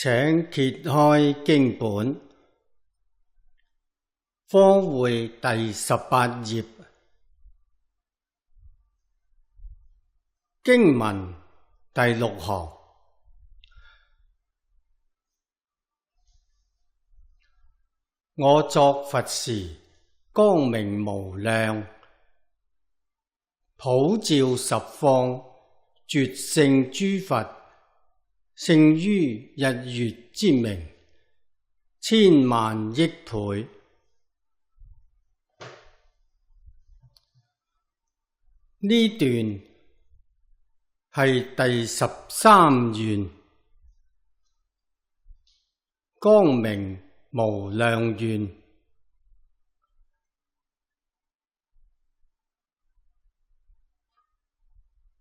請揭開經本科會第18頁，經文第6行。我作佛時，光明無量，普照十方，絕勝諸佛，勝於日月之明，千萬億倍。呢段係第13願，光明無量願。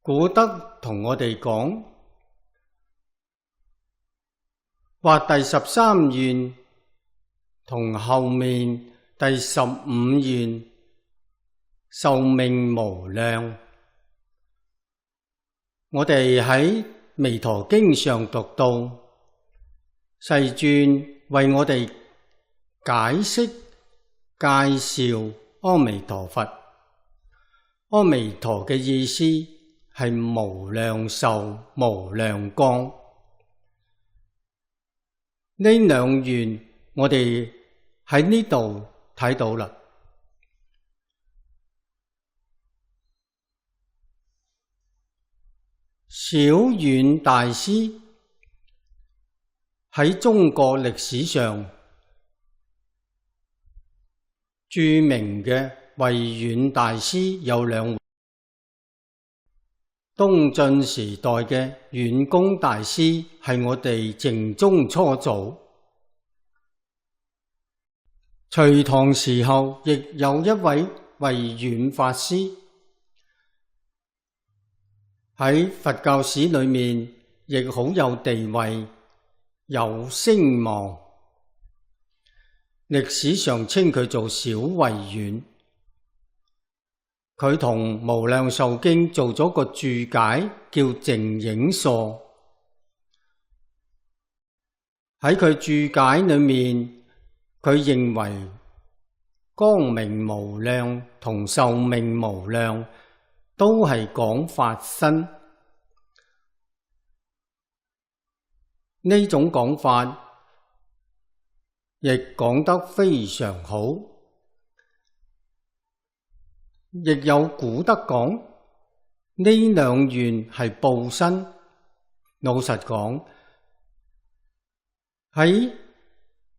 古德同我哋講，話第13願同後面第15願壽命無量。我哋喺彌陀經上讀到，世尊為我哋解釋介紹阿彌陀佛。阿彌陀嘅意思係無量壽、無量光。呢兩願我哋喺呢度睇到啦。小遠大師喺中國歷史上著名嘅慧遠大師有兩位，東晉時代嘅遠公大師係我哋淨宗初祖，隋唐時候亦有一位慧遠法師，喺佛教史裏面亦好有地位，有聲望。歷史上稱佢做小慧遠。佢同無量壽經做咗個注解，叫淨影疏。喺佢注解裏面，佢認為光明無量同壽命無量都係講法身。呢種講法亦講得非常好。亦有古德講，呢兩願係報身。老實講，喺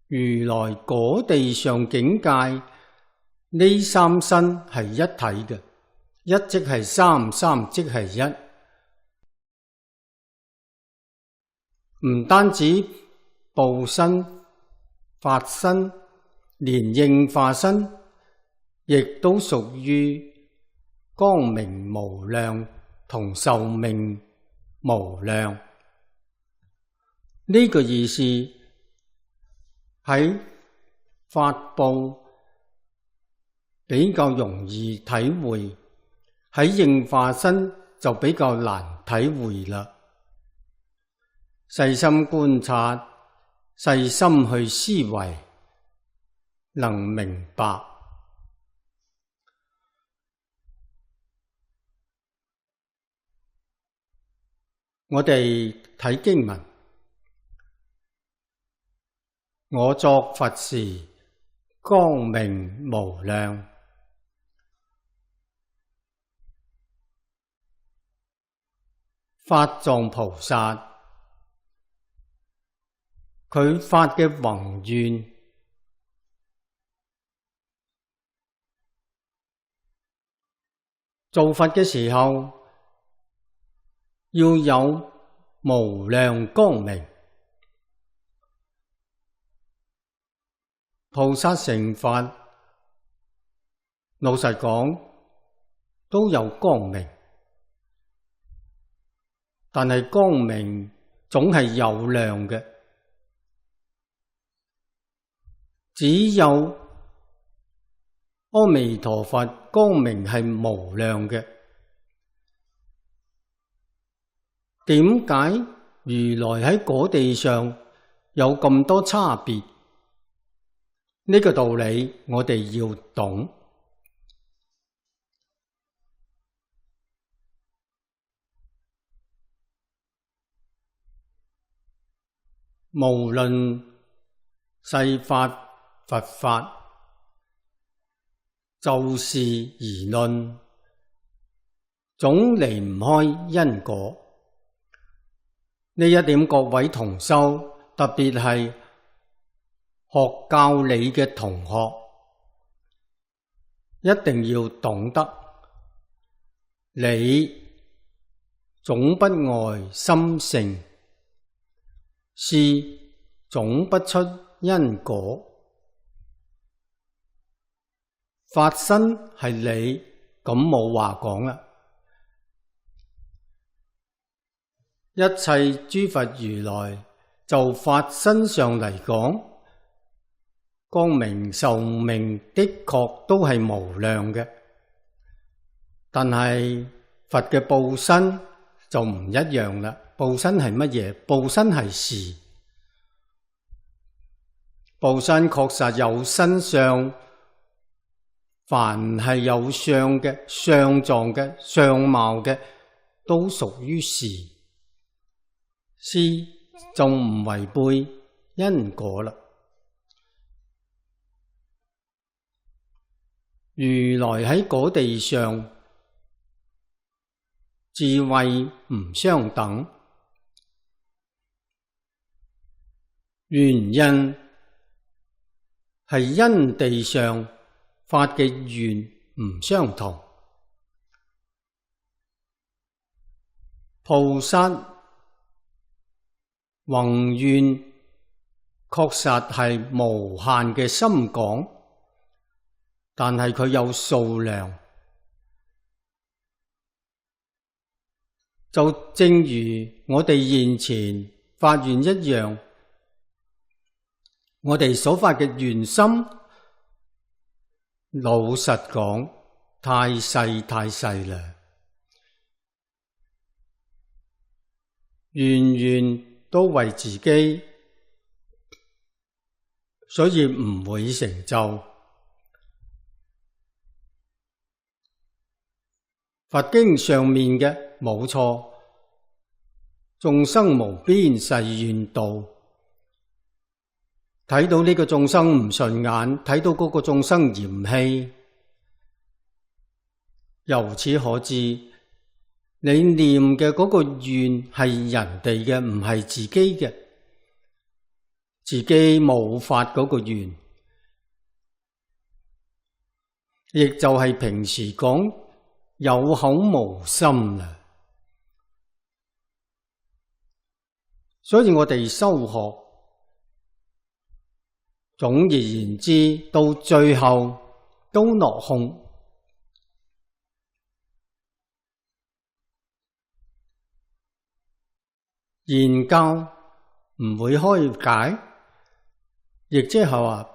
如來果地上境界，呢三身係一體嘅，一即係三，三即係一。唔單止報身、法身，連應化身亦都屬於光明無量同壽命無量。呢個意思喺法報比較容易體會，喺應化身就比較難體會啦。細心觀察，細心去思維，能明白。我哋睇經文，我作佛時，光明無量。法藏菩薩佢發嘅宏願，做佛嘅時候要有無量光明。菩薩成佛，老實講都有光明，但係光明總係有量嘅。只有阿彌陀佛光明係無量嘅。點解如來喺果地上有咁多差別，呢個道理我哋要懂。無論世法、佛法，就事而論，總離唔開因果。呢一點各位同修，特別係學教理嘅同學，一定要懂得。理總不外心性，事總不出因果。法身係理，咁冇話講啦。一切諸佛如來就法身上嚟講，光明壽命的確都係無量嘅，但係佛嘅報身就唔一樣啦。報身係乜嘢？報身係事，報身確實有身相，凡係有相嘅、相狀嘅、相貌嘅，都屬於事。事就唔違背因果啦。如來喺果地上，智慧唔相等，原因係因地上發嘅願唔相同。菩薩宏願確實係無限嘅深廣，但係佢有數量。就正如我哋現前發願一樣，我哋所發嘅願心，老實講，太細啦，願都為自己，所以唔會成就。佛經上面嘅冇錯，眾生無邊誓願度，睇到呢個眾生唔順眼，睇到嗰個眾生嫌棄，由此可知，你念嘅嗰個願係人哋嘅，唔係自己嘅，自己冇發嗰個願，亦就係平時講有口無心啦。所以我哋修學，總而言之，到最後都落空。言教唔會開解，亦即係話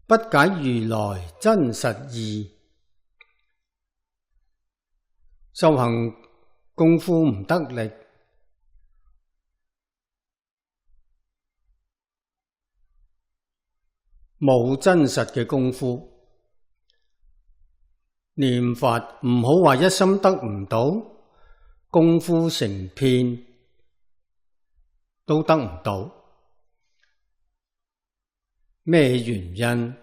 不解如來真實義。修行功夫唔得力，冇真實嘅功夫，念佛唔好話一心得唔到，功夫成片都得唔到。咩原因？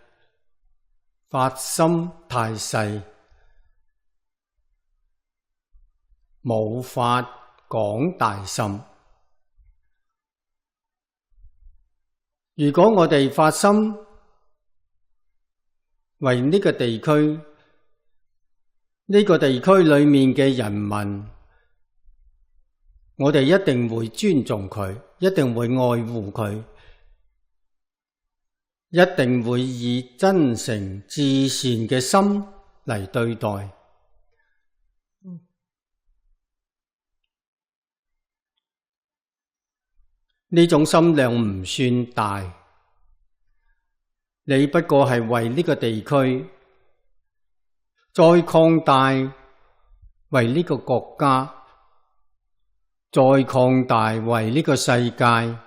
發心太細，冇法講大心。如果我哋發心為呢個地區，呢個地區裏面嘅人民，我哋一定會尊重佢，一定會愛護佢，一定會以真誠至善嘅心嚟對待。呢種心量唔算大，你不過係為呢個地區再擴大，為呢個國家再擴大，為呢個世界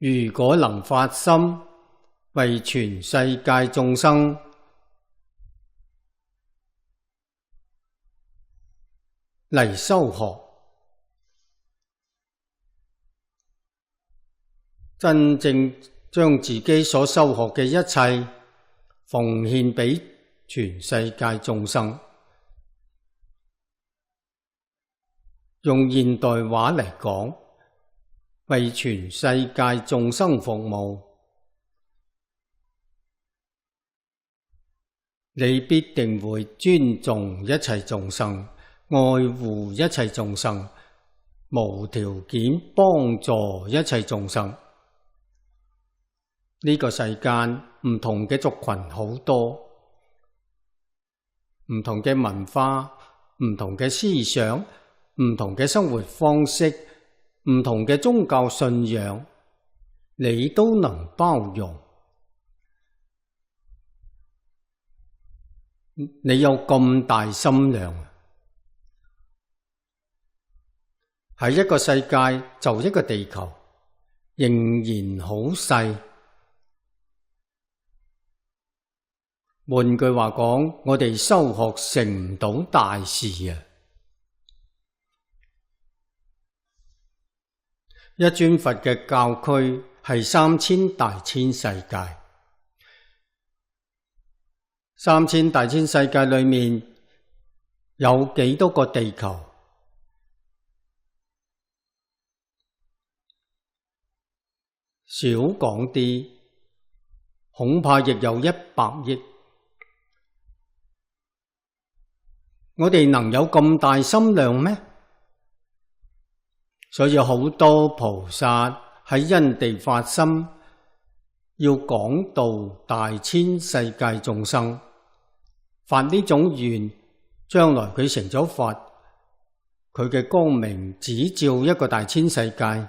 如果能發心為全世界眾生嚟修學，真正將自己所修學嘅一切奉獻俾全世界眾生，用現代話嚟講，為全世界眾生服務，你必定會尊重一切眾生，愛護一切眾生，無條件幫助一切眾生。呢個世間唔同嘅族群好多，唔同嘅文化，唔同嘅思想，唔同嘅生活方式，唔同嘅宗教信仰，你都能包容。你有咁大心量，喺一個世界就一個地球，仍然好細。換句話講，我哋修學成唔到大事啊！一尊佛嘅教區係3000大千世界，3000大千世界裏面有幾多個地球？少講啲，恐怕亦有100億。我哋能有咁大心量咩？所以好多菩薩喺因地發心，要廣度大千世界眾生，發呢種願，將來佢成咗佛，佢嘅光明只照一個大千世界。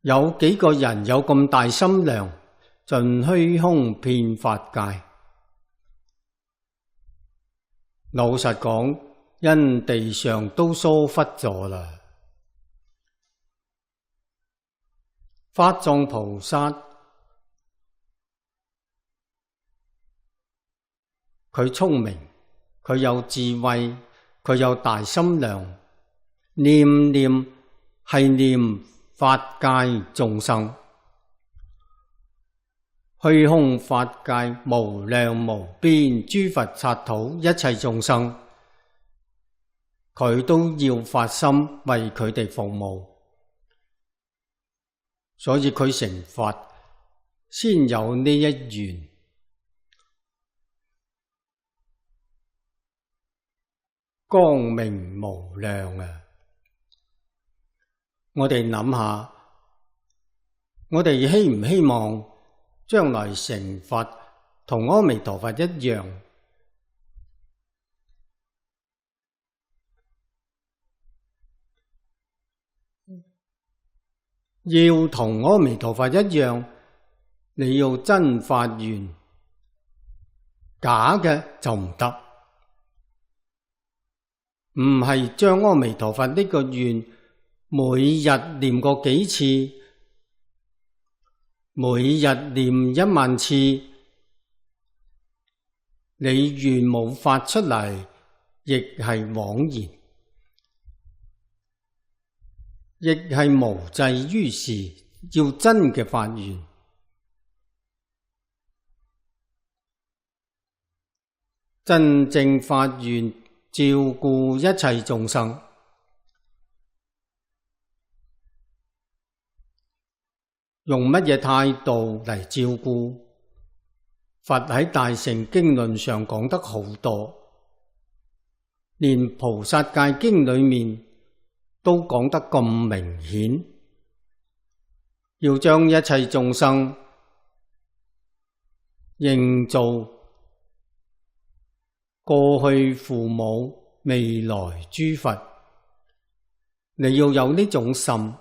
有幾個人有咁大心量，盡虛空遍法界？老實講，因地上都疏忽咗啦。法藏菩薩佢聰明，佢有智慧，佢有大心量，念念係念法界眾生。虛空法界無量無邊諸佛剎土一切眾生，佢都要發心為佢哋服務，所以佢成佛先有呢一願。光明無量啊！我哋諗下，我哋希唔希望將來成佛同阿彌陀佛一樣？要同阿彌陀佛一樣，你要真發願，假嘅就唔得。唔係將阿彌陀佛呢個願每日念過幾次，每日念1萬次，你願冇發出嚟，亦係枉然，亦係無濟於事。要真嘅發願，真正發願照顧一切眾生。用乜嘢態度嚟照顧？佛喺大乘經論上講得好多，連菩薩戒經裏面都講得咁明顯，要將一切眾生營造過去父母、未來諸佛，你要有呢種心。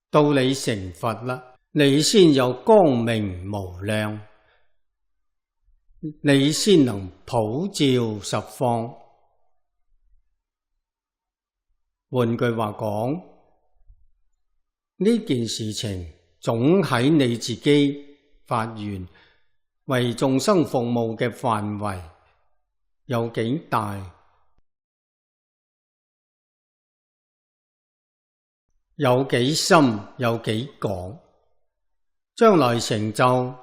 到你成佛啦，你先有光明無量，你先能普照十方。換句話講，呢件事情總喺你自己發願為眾生服務嘅範圍有幾大，有幾深，有幾廣，將來成就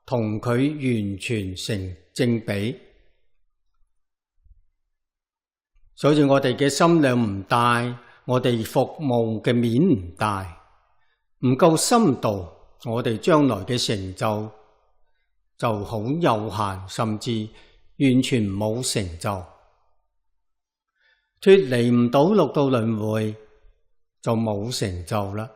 同佢完全成正比。所以我哋嘅心量唔大，我哋服務嘅面唔大，唔夠深度，我哋將來嘅成就好有限，甚至完全冇成就，脫離唔到六道輪迴，就冇成就啦。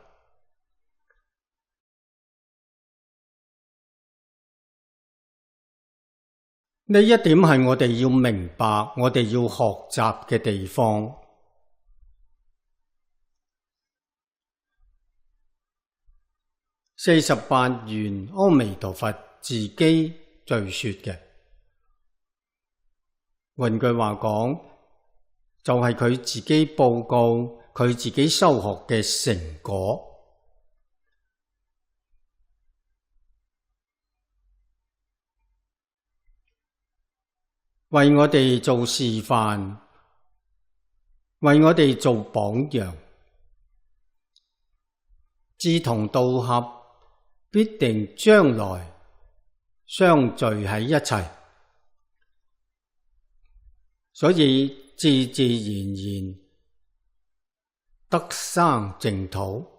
呢一點係我哋要明白，我哋要學習嘅地方。48願阿彌陀佛自己敘說嘅，換句話講，就係佢自己報告佢自己修學嘅成果。為我哋做示範，為我哋做榜樣，志同道合，必定將來相聚喺一齊，所以自自然然得生淨土。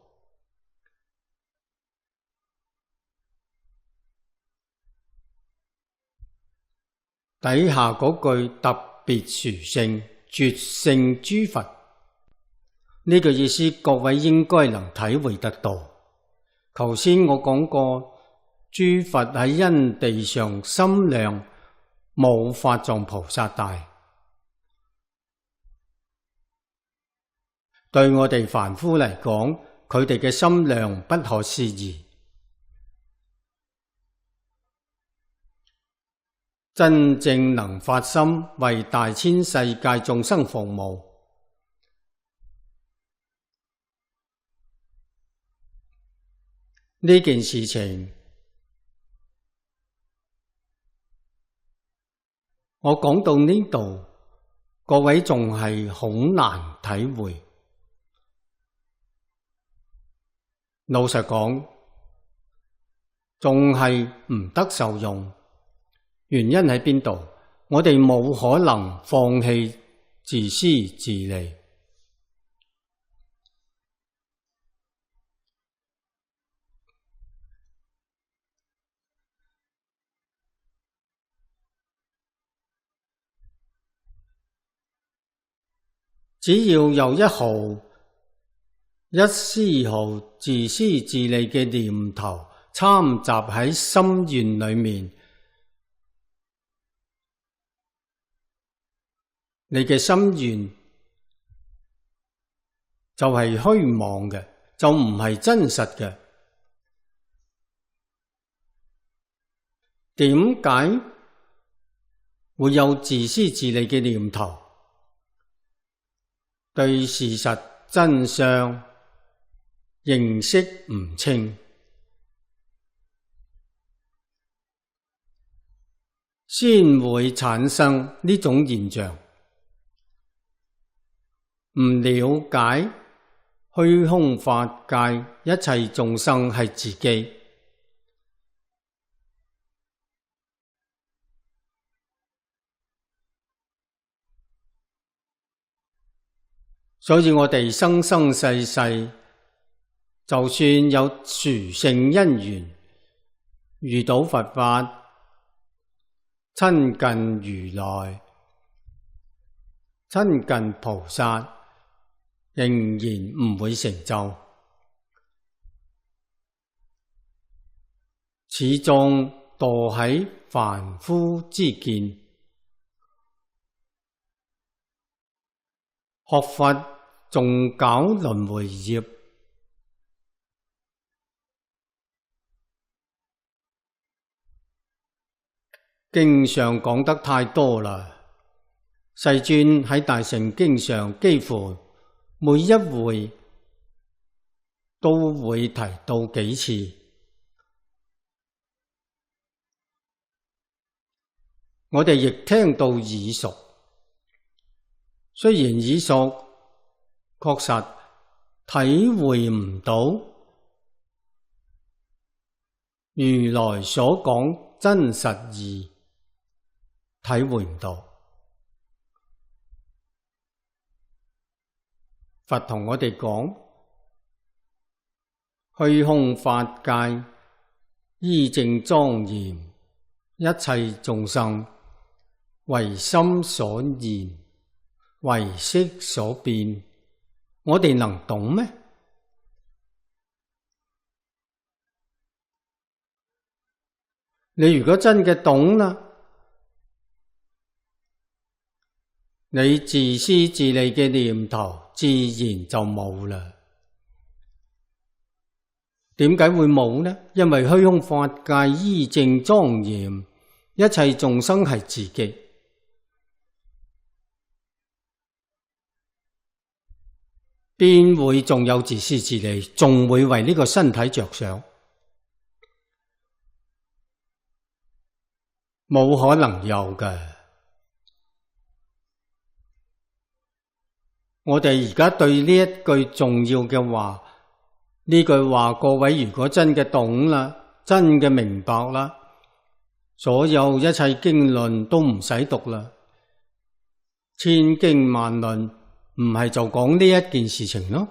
底下嗰句特別殊勝，絕勝諸佛，呢個意思各位應該能體會得到。頭先我講過，諸佛喺因地上心量冇法藏菩薩大，對我哋凡夫嚟講，佢哋嘅心量不可思議。真正能發心為大千世界眾生服務，呢件事情我講到呢度，各位仲係好難體會。老實講，仲係唔得受用。原因喺邊度？我哋冇可能放棄自私自利。只要有一毫、一絲毫自私自利嘅念頭摻雜喺心願裏面，你嘅心願就係虛妄嘅，就唔係真實嘅。點解會有自私自利嘅念頭？對事實真相認識唔清，先會產生呢種現象。唔了解虛空法界一切眾生係自己，所以我哋生生世世，就算有殊勝因緣，遇到佛法，親近如來，親近菩薩，仍然唔會成就，始終墮喺凡夫之見。學佛仲搞輪迴業，經上講得太多啦，世尊喺大乘經上幾乎每一回都會提到幾次。我哋亦聽到耳熟，雖然耳熟，確實體會唔到如來所講真實義，體會唔到。佛同我哋講，虛空法界依正莊嚴，一切眾生唯心所現，唯識所變，我哋能懂咩？你如果真嘅懂啦，你自私自利嘅念頭自然就冇啦。點解會冇呢？因為虛空法界依正莊嚴，一切眾生係自己。邊會仲有自私自利，仲會為呢個身體着想？冇可能有嘅。我哋而家對呢一句重要嘅話，呢句話各位如果真嘅懂啦，真嘅明白啦，所有一切經論都唔使讀啦，千經萬論唔係就講呢一件事情咯。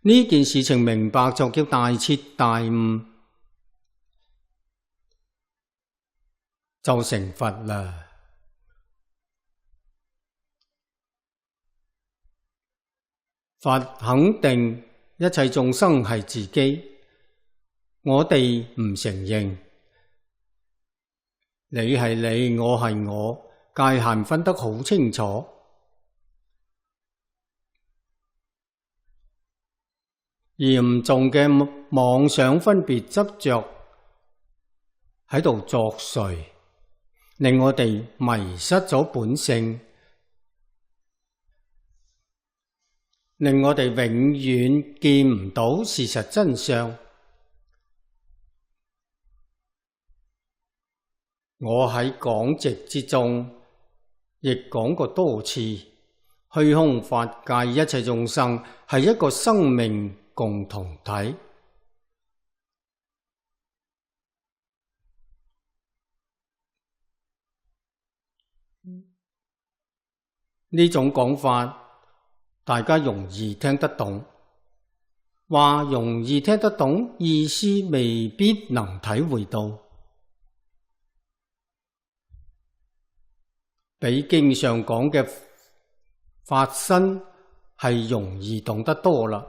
呢件事情明白就叫大徹大悟，就成佛啦。佛肯定一切眾生係自己，我哋唔承認。你係你，我係我，界限分得好清楚。嚴重嘅妄想分別執着喺度作祟，令我哋迷失咗本性，令我哋永遠見唔到事實真相。我喺講直之中亦講過多次，虛空法界一切眾生係一個生命共同體。呢種講法大家容易聽得懂，話容易聽得懂，意思未必能體會到。比經上講嘅法身係容易懂得多啦。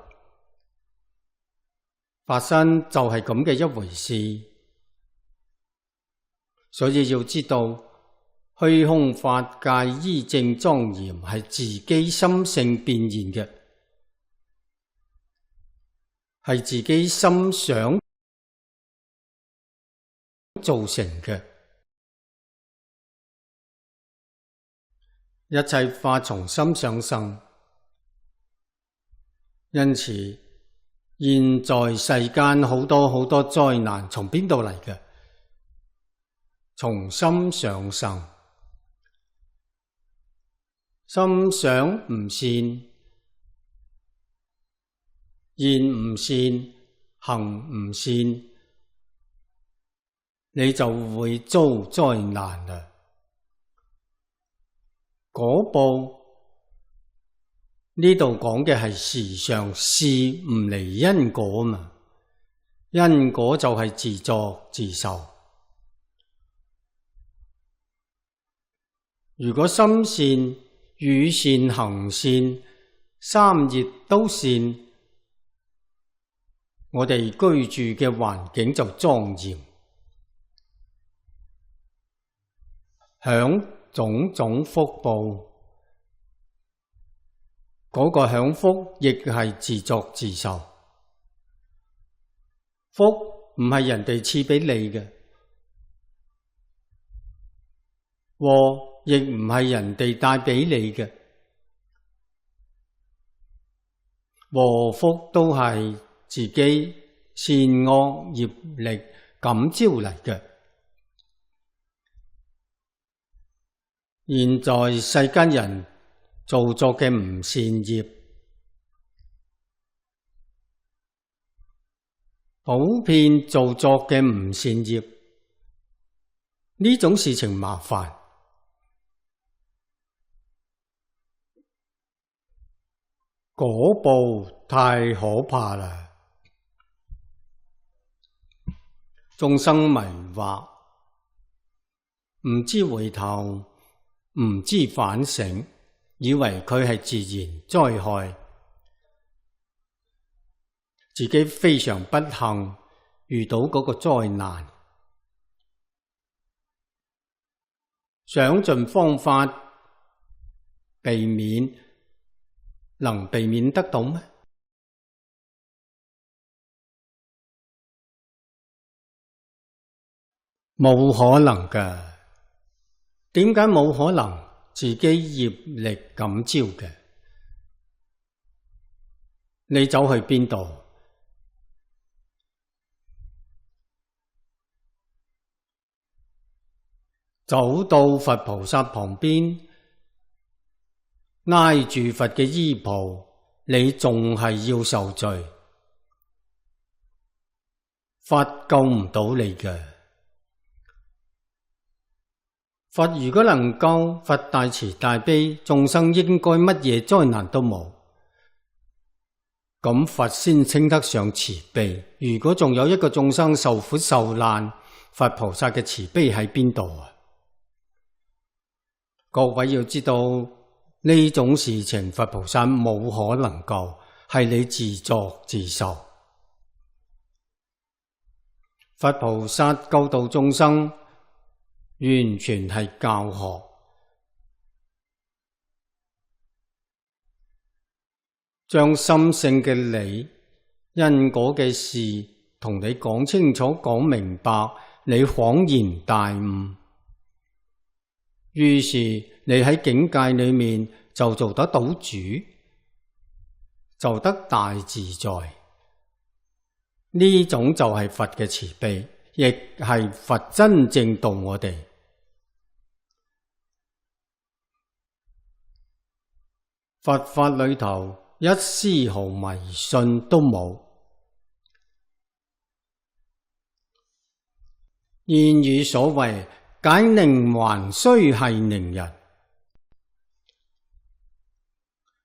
法身就係咁嘅一回事，所以要知道虛空法界依正莊嚴係自己心性變現嘅，係自己心想造成嘅。一切法從心想生，因此現在世間好多災難從邊度嚟嘅？從心想生。心想唔善，言唔善，行唔善，你就會遭災難啦。果報呢度講嘅係時常事唔離因果嘛，因果就係自作自受。如果心善、語善、行善，三業都善，我哋居住嘅環境就莊嚴，享種種福報，嗰個享福亦係自作自受。福唔係人哋賜俾你嘅，禍亦唔係人哋帶俾你嘅，禍福都係自己善惡業力感召嚟嘅。現在世間人做作嘅唔善業，普遍做作嘅唔善業，呢種事情麻煩，果報太可怕啦！眾生迷惑，唔知回頭，唔知反省，以為佢係自然災害，自己非常不幸遇到嗰個災難，想盡方法避免，能避免得到咩？冇可能㗎。點解冇可能？自己業力感召嘅，你走去邊度？走到佛菩薩旁邊，拉住佛嘅衣袍，你仲係要受罪，佛救唔到你嘅。佛如果能夠佛大慈大悲，眾生應該乜嘢災難都冇，咁佛先稱得上慈悲。如果仲有一個眾生受苦受難，佛菩薩嘅慈悲喺邊度啊？各位要知道呢種事情，佛菩薩冇可能救，係你自作自受。佛菩薩救度眾生，完全係教學，將心性嘅理、因果嘅事同你講清楚、講明白，你恍然大悟。於是你喺境界裏面就做得到主，就得大自在。呢種就係佛嘅慈悲，亦係佛真正度我哋。佛法裏頭一絲毫迷信都冇。諺語所謂解鈴還須繫鈴人，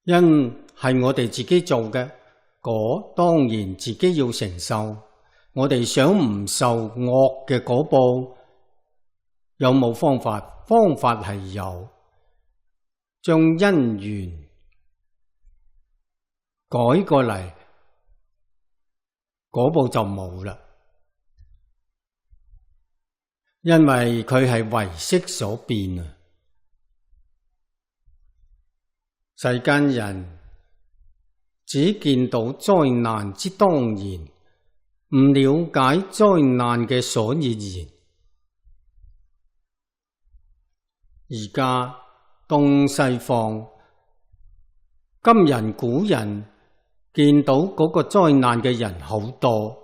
因係我哋自己做嘅，果當然自己要承受。我哋想唔受惡嘅果報，有冇方法？方法係有，將因緣改過嚟，果報就冇啦。因為佢係唯識所變啊！世間人只見到災難之當然，唔了解災難嘅所以然。而家東西方今人古人見到嗰個災難嘅人好多，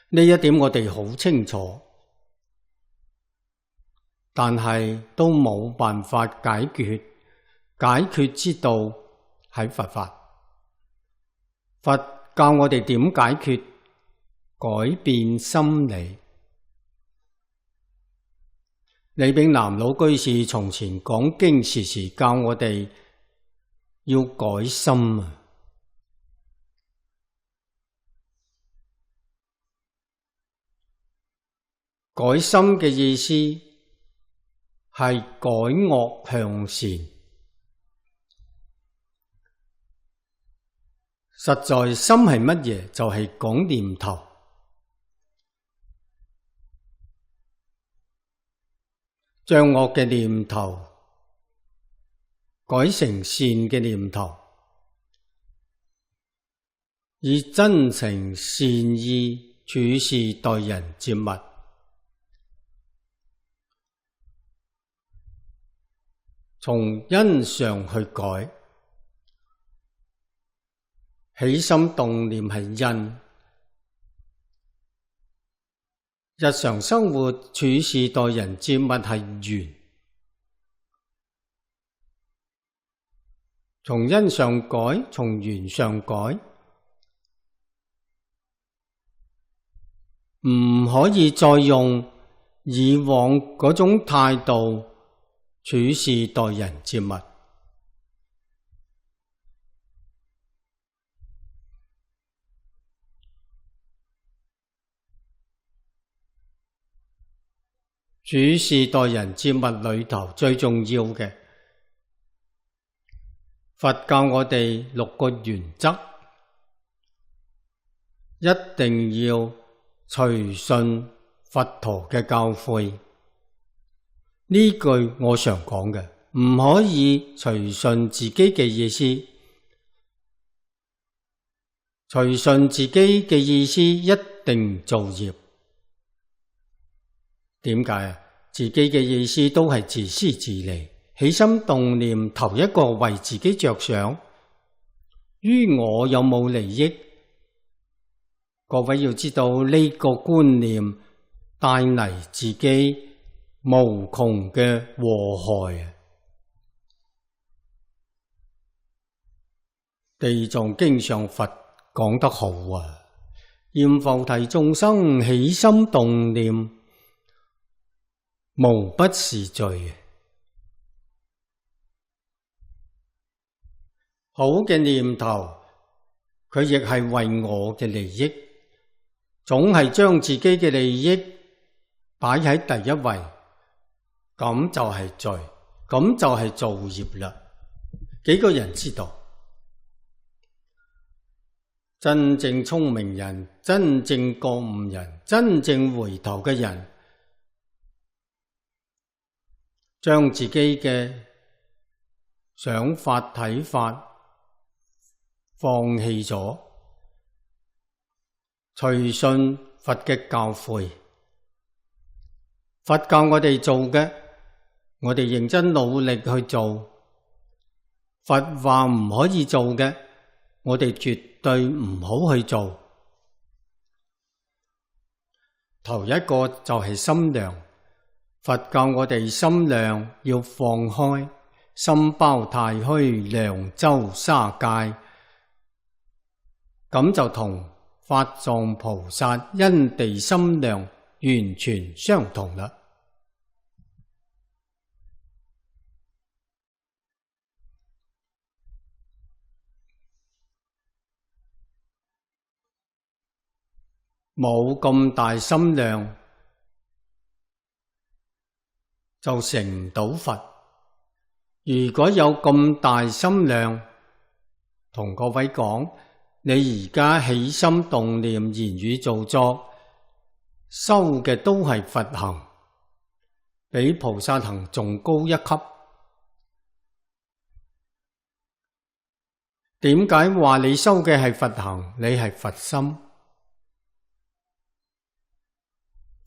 呢一點我哋好清楚，但係都冇辦法解決。解決之道喺佛法，佛教我哋點解決？改變心理。李炳南老居士從前講經時時教我哋要改心啊！改心嘅意思係改惡向善。實在心係乜嘢？就係講念頭。將惡嘅念頭改成善嘅念頭，以真誠善意處事待人接物，從因上去改。起心動念係因，日常生活處事待人接物係緣。從因上改，從緣上改，唔可以再用以往嗰種態度處事待人接物。處事待人接物裏頭最重要嘅，佛教我哋6個原則，一定要隨順佛陀嘅教誨。呢句我常講嘅，唔可以隨順自己嘅意思。隨順自己嘅意思一定造業。點解啊？自己嘅意思都係自私自利，起心動念頭一個為自己着想，於我有冇利益？各位要知道呢個觀念帶嚟自己無窮嘅禍害。地藏經上佛講得好啊，閻浮提眾生起心動念，無不是罪。好嘅念頭，佢亦係為我嘅利益，總係將自己嘅利益擺喺第一位，咁就係罪，咁就係造業啦。幾個人知道？真正聰明人，真正覺悟人，真正回頭嘅人，將自己嘅想法睇法放棄咗，隨順佛嘅教誨。佛教我哋做嘅，我哋認真努力去做。佛話唔可以做嘅，我哋絕對唔好去做。頭一個就係心量。佛教我哋心量要放開，心包太虛，量周沙界，咁就同法藏菩薩因地心量完全相同啦。冇咁大心量就成唔到佛。如果有咁大心量，同各位講，你而家起心動念、言語造作，修嘅都係佛行，比菩薩行仲高一級。點解話你修嘅係佛行，你係佛心？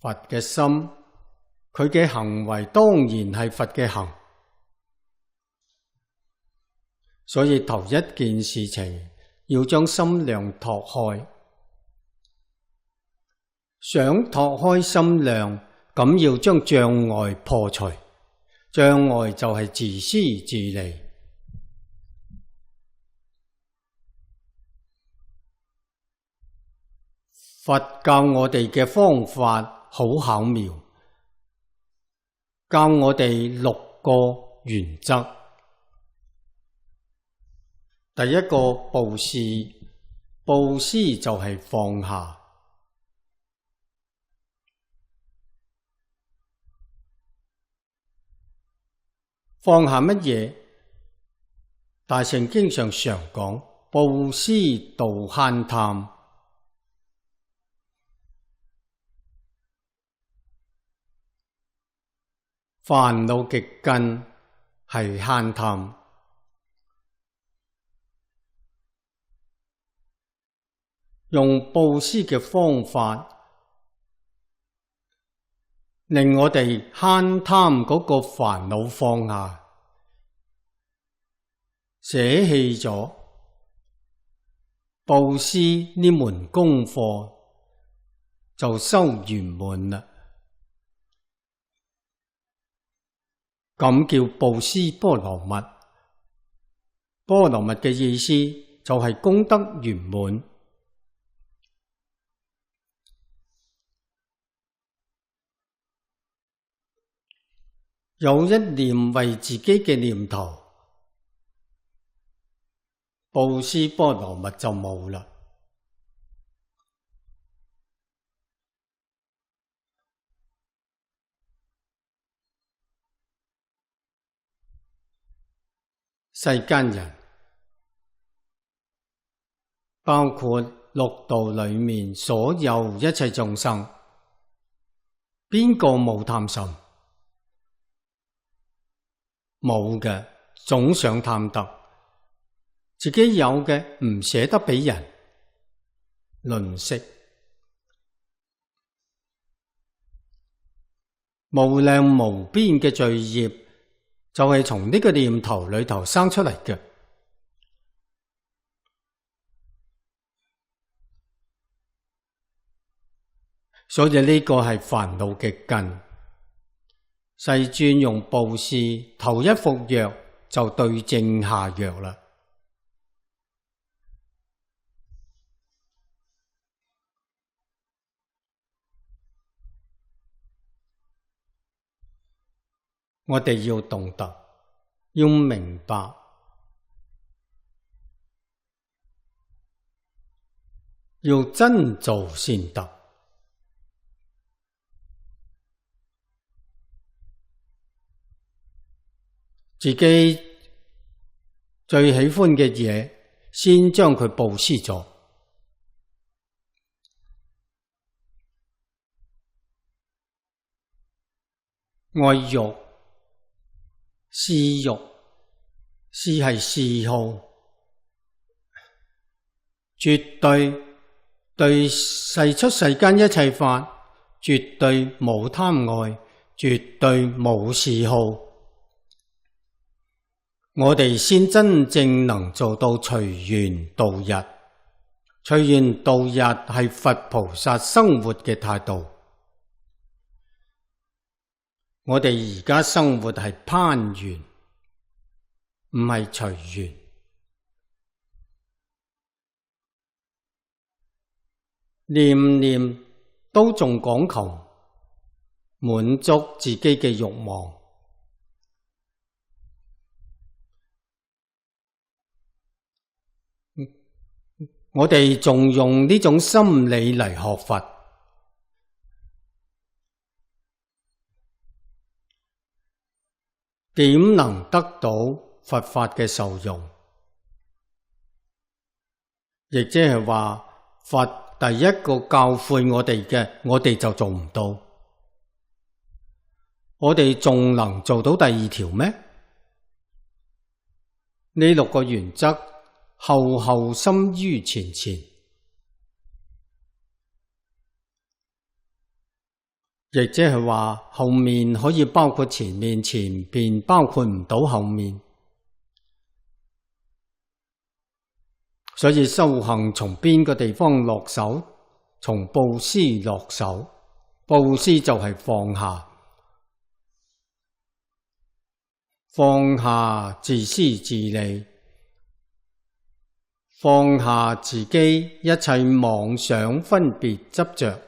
佛嘅心，佢嘅行為當然係佛嘅行。所以頭一件事情要將心量拓開，想拓開心量，咁要將障礙破除。障礙就係自私自利。佛教我哋嘅方法好巧妙，教我哋6個原則。第一個布施，布施就係放下。放下乜嘢？大乘經上常講，布施度慳貪。煩惱極根係慳貪。用布施嘅方法，令我哋慳貪嗰個煩惱放下，捨棄咗布施呢門功課，就修圓滿啦。咁叫布施波羅蜜。波羅蜜嘅意思就係功德圓滿。有一念為自己嘅念頭，布施波羅蜜就冇啦。世間人，包括六道裏面所有一切眾生，邊個冇貪心？冇嘅，總想貪得，自己有嘅唔捨得俾人，吝嗇，無量無邊嘅罪業就係從呢個念頭裏頭生出嚟嘅。所以呢個係煩惱嘅根。世尊用布施頭一服藥就對症下藥啦。我哋要懂得，要明白，要真做善德。自己最喜歡嘅嘢，先將佢布施咗。愛欲、私欲，私係嗜好，絕對世出世間一切法，絕對冇貪愛，絕對冇嗜好。我哋先真正能做到隨緣度日。隨緣度日係佛菩薩生活嘅態度。我哋而家生活係攀緣，唔係隨緣。念念都仲講求滿足自己嘅慾望。我哋仲用呢種心理嚟學佛，點能得到佛法嘅受用？亦即係話，佛第一個教誨我哋嘅，我哋就做唔到。我哋仲能做到第二條咩？呢六個原則，後後深於前前，亦即係話後面可以包括前面，前邊包括唔到後面。所以修行從邊個地方落手？從布施落手。布施就係放下，放下自私自利，放下自己一切妄想分別執着。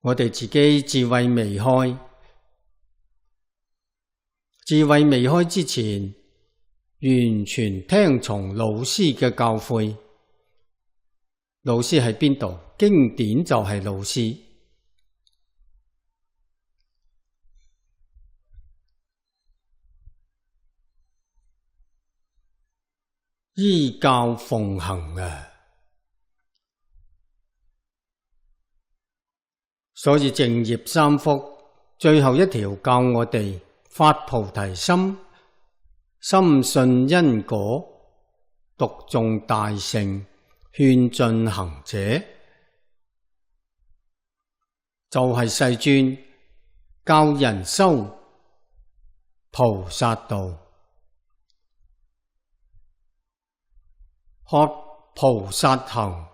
我哋自己智慧未開，智慧未開之前，完全聽從老師嘅教誨。老師喺邊度？經典就係老師。依教奉行啊！所以淨業三福最後一條教我哋發菩提心，深信因果，讀誦大乘，勸進行者，就係世尊教人修菩薩道，學菩薩行，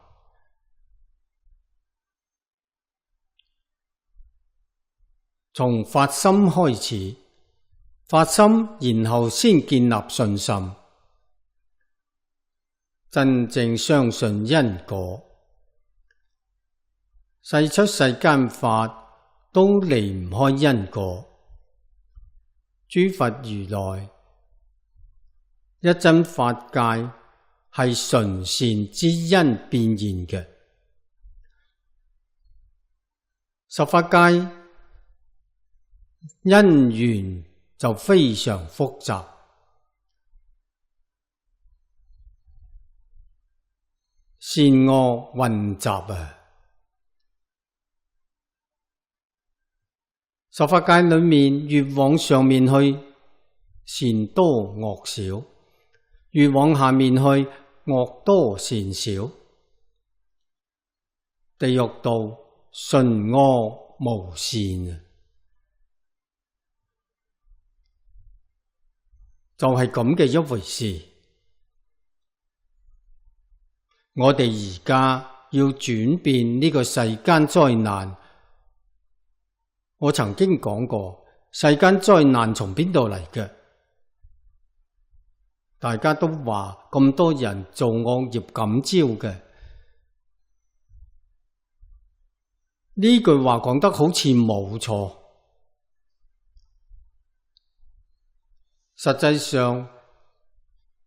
從發心開始，發心然後先建立信心，真正相信因果，世出世間法都離唔開因果。諸佛如來一真法界係純善之因變現嘅，十法界因緣就非常複雜，善惡混雜啊！十法界裏面越往上面去，善多惡少；越往下面去，惡多善少。地獄道純惡無善，就係咁嘅一回事。我哋而家要轉變呢個世間災難。我曾經講過，世間災難從邊度嚟嘅？大家都話咁多人做惡業感召嘅，呢句話講得好似冇錯，實際上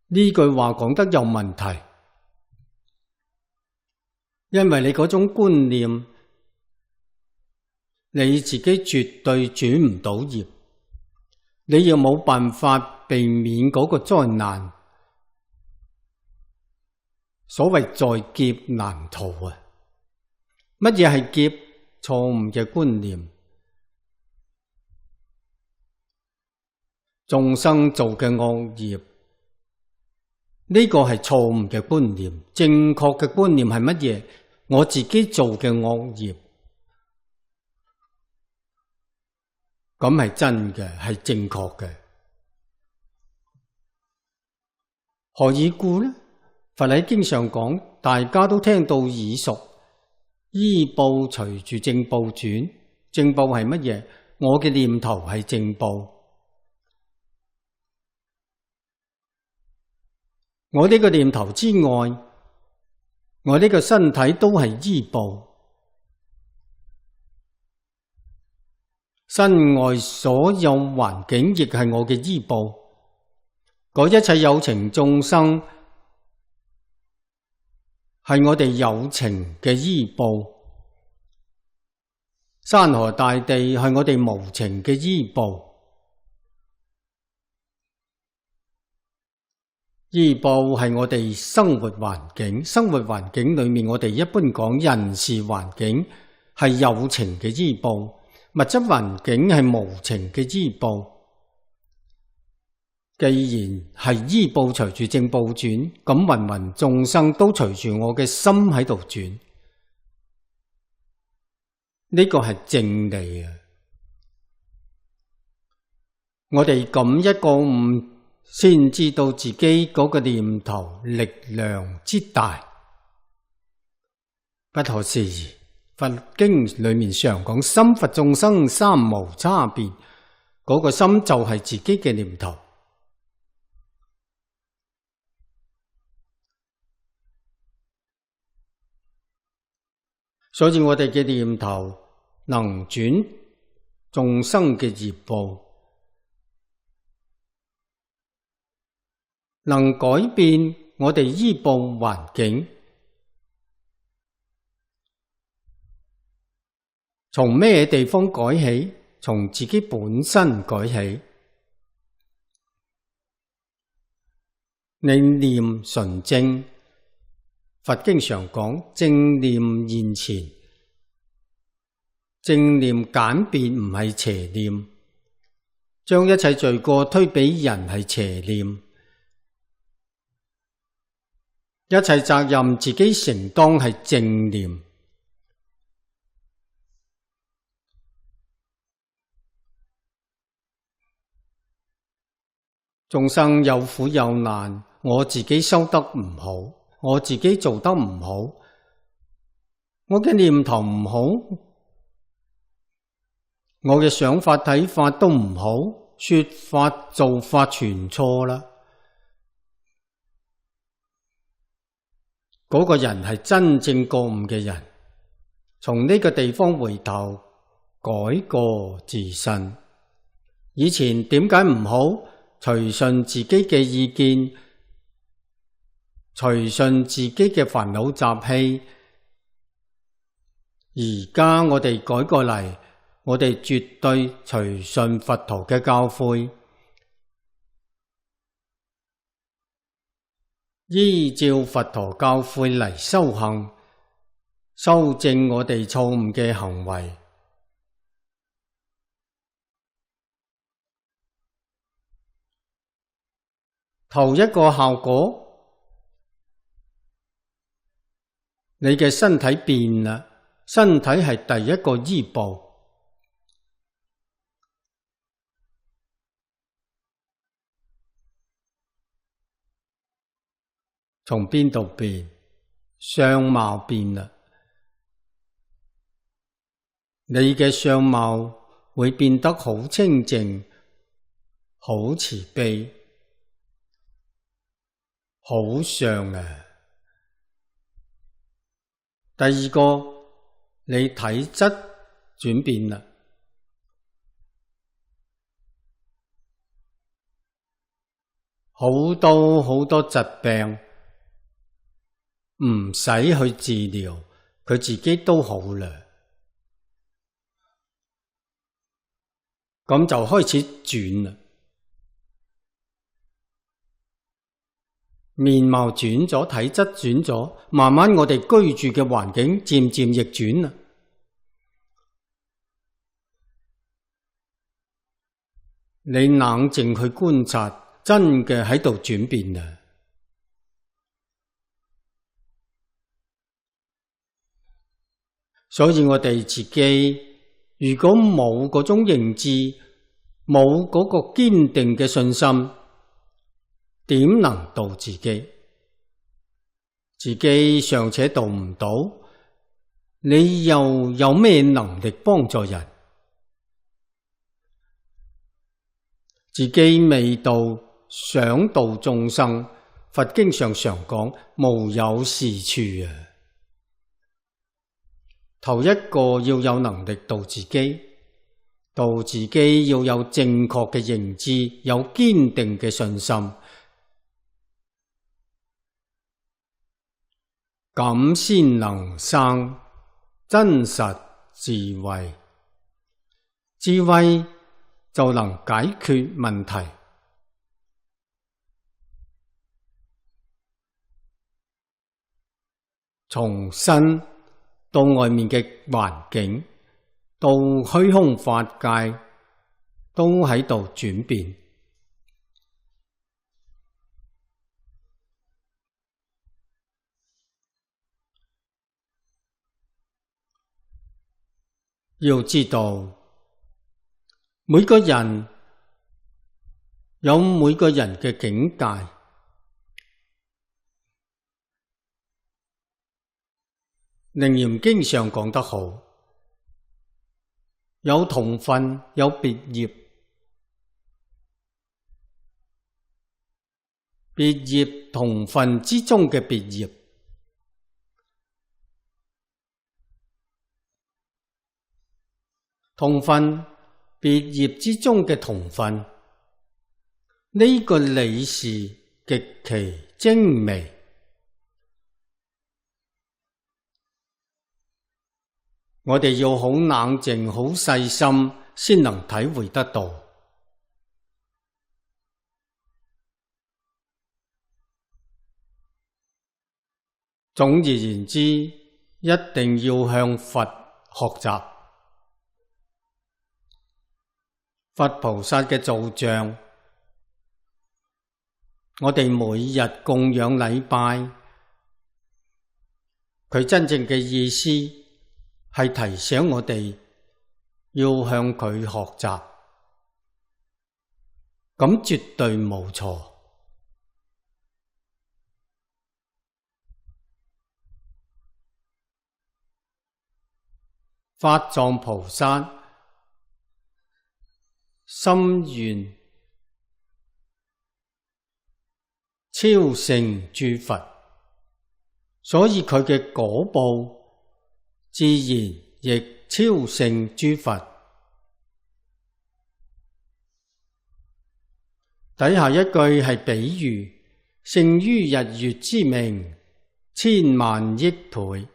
呢句話講得有問題，因為你嗰種觀念，你自己絕對轉唔到業，你又冇辦法避免嗰個災難。所謂在劫難逃啊！乜嘢係劫？錯誤嘅觀念。眾生做嘅惡業，呢個係錯誤嘅觀念。正確嘅觀念係乜嘢？我自己做嘅惡業。咁係真嘅，係正確嘅。何以故呢？佛喺經上講，大家都聽到耳熟，依報隨住正報轉。正報係乜嘢？我嘅念頭係正報，我呢個念頭之外，我呢個身體都係依報。身外所有環境亦係我嘅依報，嗰一切有情眾生係我哋有情嘅依報，山河大地係我哋無情嘅依報。依報係我哋生活環境，生活環境裏面我哋一般講人事環境係有情嘅依報。物質環境係無情嘅依報，既然係依報隨住正報轉，咁芸芸眾生都隨住我嘅心喺度轉，呢個係正理啊！我哋咁一個悟，先知道自己嗰個念頭力量之大，不可思議。佛經裏面常講心佛眾生三無差別，嗰個心就係自己嘅念頭。所以我哋嘅念頭能轉眾生嘅業報，能改變我哋依報環境。從咩地方改起？從自己本身改起。你念純正，佛經常講正念現前，正念簡便唔係邪念，將一切罪過推俾人係邪念。一切責任自己承當係正念。眾生有苦有難，我自己修得唔好，我自己做得唔好，我嘅念頭唔好，我嘅想法睇法都唔好，說法做法全錯啦。嗰個人係真正覺悟嘅人，從呢個地方回頭改過自新。以前點解唔好？隨順自己嘅意見，隨順自己嘅煩惱習氣。而家我哋改過嚟，我哋絕對隨順佛陀嘅教誨，依照佛陀教誨嚟修行，修正我哋錯誤嘅行為。頭一個效果，你嘅身體變啦，身體係第一個依報。從邊度變？相貌變啦，你嘅相貌會變得好清淨，好慈悲，好相啊！第二個，你體質轉變啦，好多疾病唔使去治療，佢自己都好啦。咁就開始轉啦。面貌轉咗，體質轉咗，慢慢我哋居住嘅環境漸漸逆轉啦。你冷靜去觀察，真嘅喺度轉變啦。所以我哋自己如果冇嗰種認知，冇嗰個堅定嘅信心，點能度自己？自己尚且度唔到，你又有咩能力幫助人？自己未度，想度眾生，佛經上常講無有是處啊。頭一個要有能力度自己，度自己要有正確嘅認知，有堅定嘅信心。咁先能生真實智慧，智慧就能解決問題。從身到外面嘅環境，到虛空法界，都喺度轉變。要知道，每個人有每個人嘅境界。楞嚴經上講得好，有同分，有別業。別業同分之中嘅別業，同分別業之中嘅同分，呢個理事極其精微。我哋要好冷靜、好細心，先能體會得到。總而言之，一定要向佛學習。佛菩薩嘅造像，我哋每日供養禮拜，佢真正嘅意思係提醒我哋要向佢學習，咁絕對冇錯。法藏菩薩心願超勝諸佛，所以佢嘅果報自然亦超勝諸佛。底下一句係比喻，勝於日月之明，千萬億倍。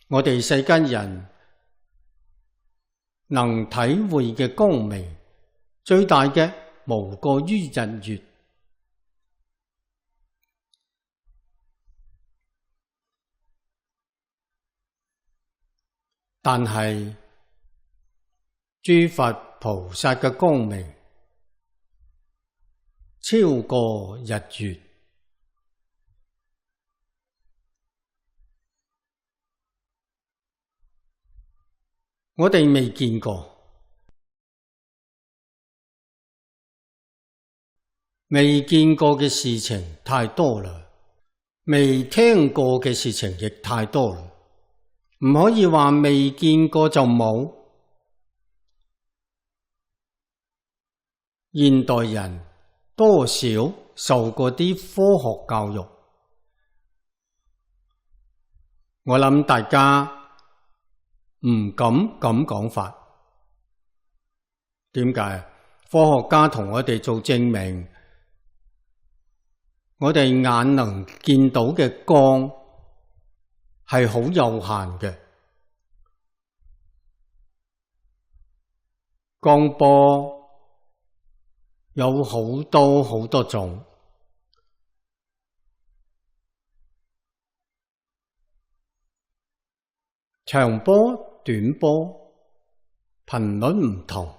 我哋世間人能體會嘅光明，最大嘅無過於日月。但係諸佛菩薩嘅光明超過日月。我哋未見過，未見過嘅事情太多啦，未聽過嘅事情亦太多啦，唔可以話未見過就冇。現代人多少受過啲科學教育，我諗大家唔敢咁講法。點解？科學家同我哋做證明，我哋眼能見到嘅光係好有限嘅，光波有好多好多種。長波、短波，頻率唔同。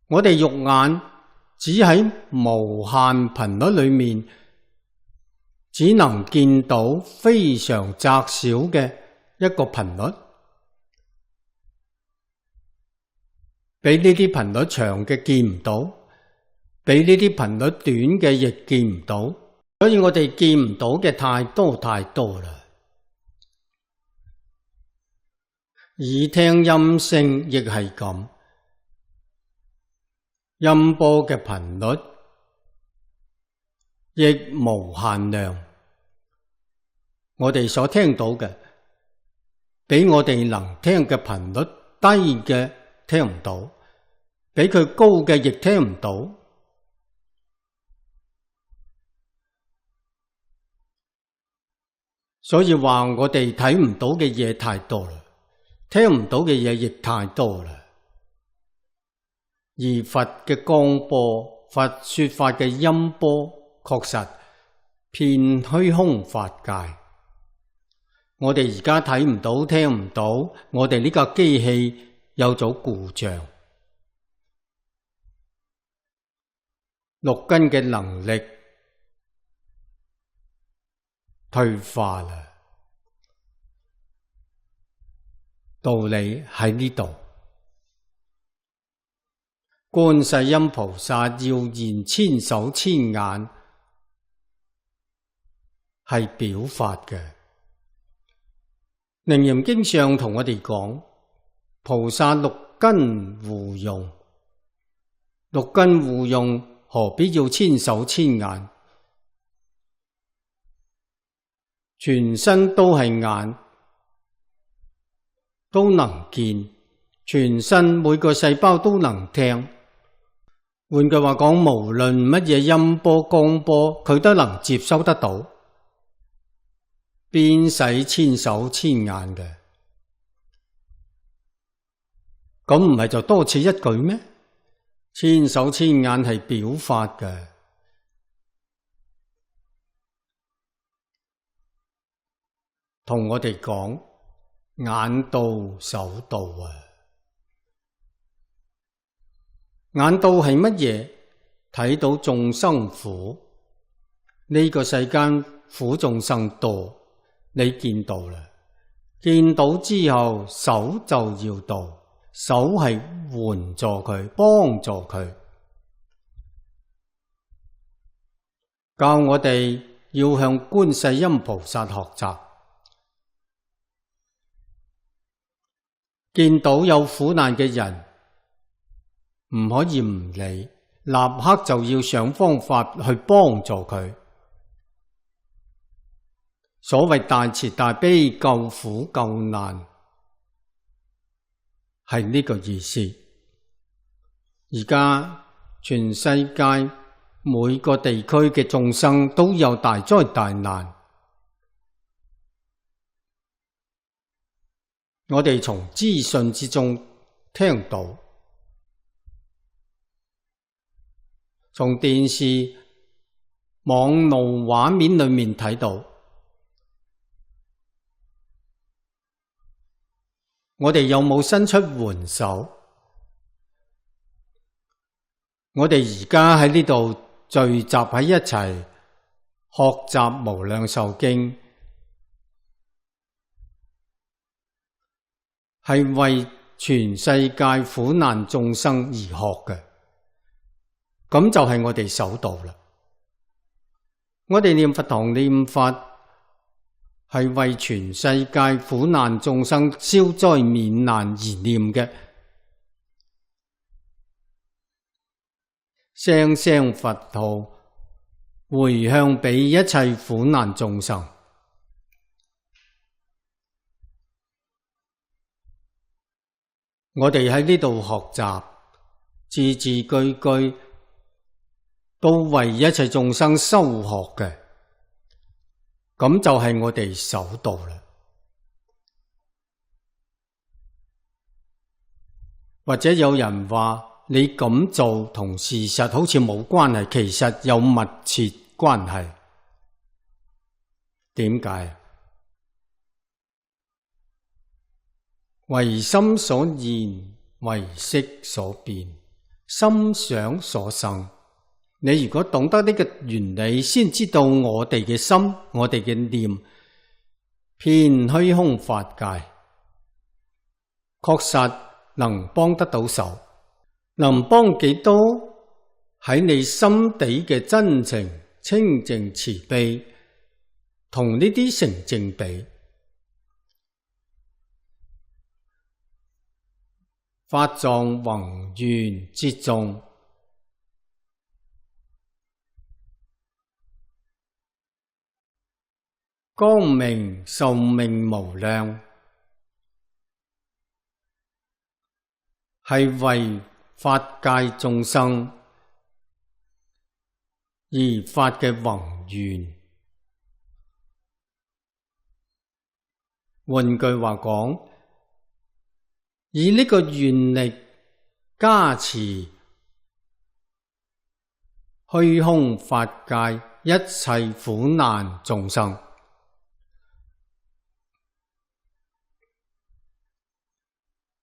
我哋肉眼只喺無限頻率裏面，只能見到非常窄小嘅一個頻率，比呢啲頻率長嘅見唔到，比呢啲頻率短嘅亦見唔到，所以我哋見唔到嘅太多太多啦。耳聽音聲亦係咁，音波嘅頻率亦無限量。我哋所聽到嘅，比我哋能聽嘅頻率低嘅聽唔到，比佢高嘅亦聽唔到。所以話我哋睇唔到嘅嘢太多啦，聽唔到嘅嘢亦太多啦。而佛嘅光波，佛說法嘅音波，確實遍虛空法界。我哋而家睇唔到，聽唔到，我哋呢架機器有咗故障，六根嘅能力退化啦。道理喺呢度。觀世音菩薩要現千手千眼，係表法嘅。楞嚴經上同我哋講，菩薩六根互用，六根互用，何必要千手千眼？全身都係眼，都能見，全身每個細胞都能聽。換句話講，無論乜嘢音波、光波，佢都能接收得到，邊使千手千眼嘅？咁唔係就多此一舉咩？千手千眼係表法嘅，同我哋講眼到手到啊！眼到係乜嘢？睇到眾生苦，呢個世間苦眾生多，你見到啦，見到之後手就要到，手係援助佢，幫助佢，教我哋要向觀世音菩薩學習。見到有苦難嘅人，唔可以唔理，立刻就要想方法去幫助佢。所謂大慈大悲救苦救難，係呢個意思。而家全世界每個地區嘅眾生都有大災大難，我哋從資訊之中聽到，從電視、網路畫面裏面睇到，我哋有冇伸出援手？我哋而家喺呢度聚集喺一齊學習無量壽經，係為全世界苦難眾生而學嘅，咁就係我哋首道啦。我哋念佛堂念佛，係為全世界苦難眾生消災免難而念嘅，聲聲佛號回向俾一切苦難眾生。我哋喺呢度學習，字字句句都為一切眾生修學嘅，咁就係我哋首道啦。或者有人話你咁做同事實好似冇關係，其實有密切關係。點解？唯心所現，唯識所變，心想所生。你如果懂得呢個原理，先知道我哋嘅心，我哋嘅念，遍虛空法界，確實能幫得到手。能幫幾多？喺你心底嘅真情、清淨、慈悲，同呢啲成正比。法藏宏願接眾，光明壽命無量，係為法界眾生而發嘅宏願。換句話講，以呢個願力加持虛空法界一切苦難眾生，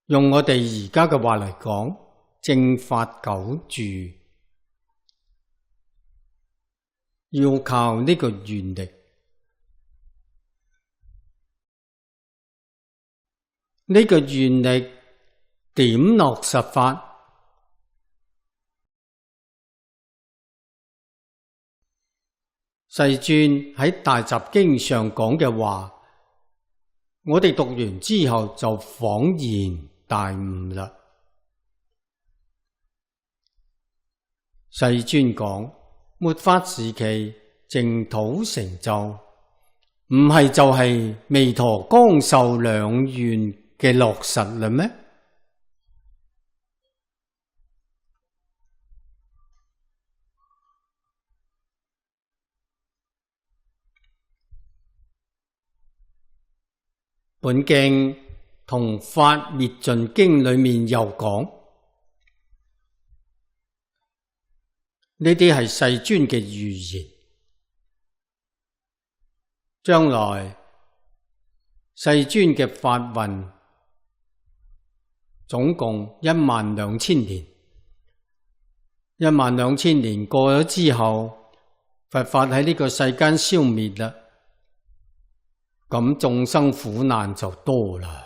用我哋而家嘅話嚟講，正法久住，要靠呢個願力。呢個願力點落實法？世尊喺大集經上講嘅話，我哋讀完之後就恍然大悟啦。世尊講末法時期淨土成就，唔係就係彌陀光壽兩願嘅落實啦咩？本經同法滅盡經裏面又講，呢啲係世尊嘅預言。將來世尊嘅法運總共12000年，12000年過咗之後，佛法喺呢個世間消滅啦，咁眾生苦難就多啦。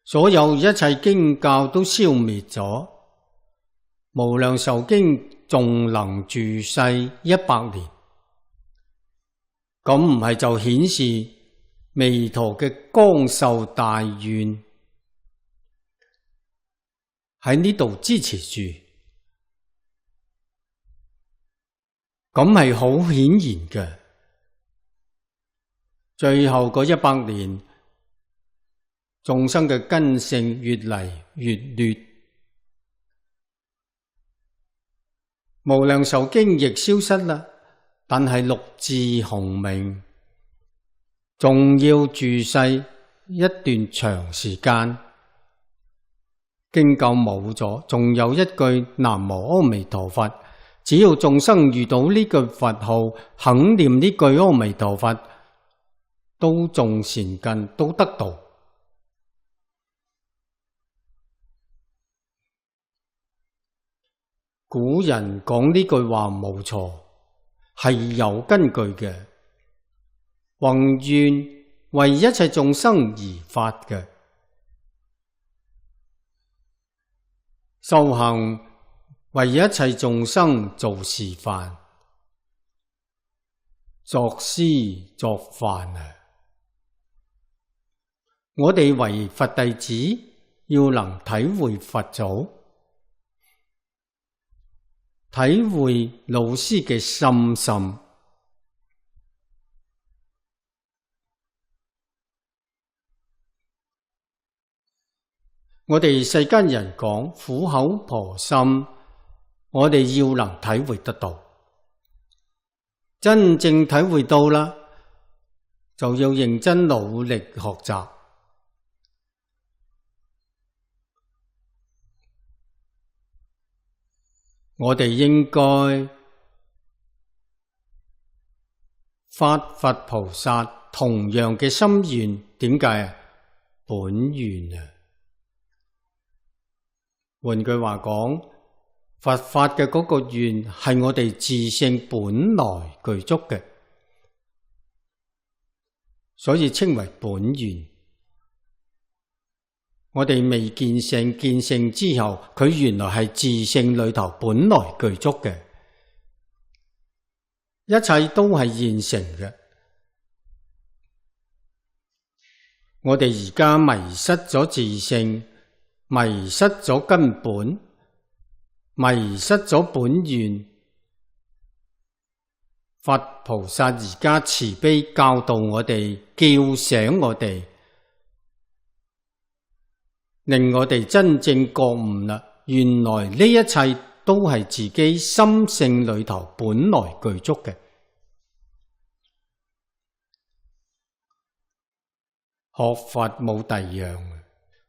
所有一切經教都消滅咗，無量壽經仲能住世100年，咁唔係就顯示彌陀嘅光壽大願喺呢度支持住，咁係好顯然嘅。最後嗰100年，眾生嘅根性越嚟越劣，無量壽經亦消失啦，但係六字洪名仲要住世一段長時間。經教冇咗，仲有一句南無阿彌陀佛，只要眾生遇到呢句佛號，肯念呢句阿彌陀佛，都種善根，都得道。古人講呢句話冇錯，係有根據嘅。宏願為一切眾生而發嘅，修行為一切眾生做示範，作師作範啊！我哋為佛弟子，要能體會佛祖，體會老師嘅深深。我哋世間人講苦口婆心，我哋要能體會得到，真正體會到啦，就要認真努力學習。我哋應該發佛菩薩同樣嘅心願，點解啊？本願啊！換句話講，佛法嘅嗰個願係我哋自性本來具足嘅，所以稱為本願。我哋未見性，見性之後，佢原來係自性裏頭本來具足嘅，一切都係現成嘅。我哋而家迷失咗自性，迷失咗根本，迷失咗本願。佛菩薩而家慈悲教導我哋，叫醒我哋，令我哋真正覺悟啦。原來呢一切都係自己心性裏頭本來具足嘅。學佛冇第二樣，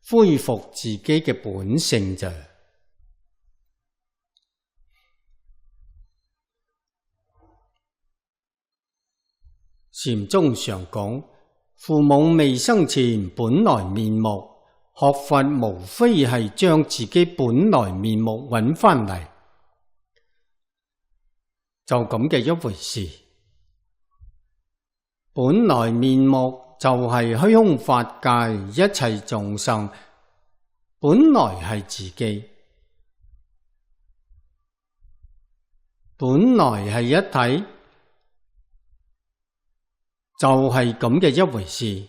恢復自己嘅本性咋。禪宗常講，父母未生前本來面目，學佛無非係將自己本來面目揾返嚟，就咁嘅一回事。本來面目就係虛空法界一切眾生，本來係自己，本來係一體，就係咁嘅一回事。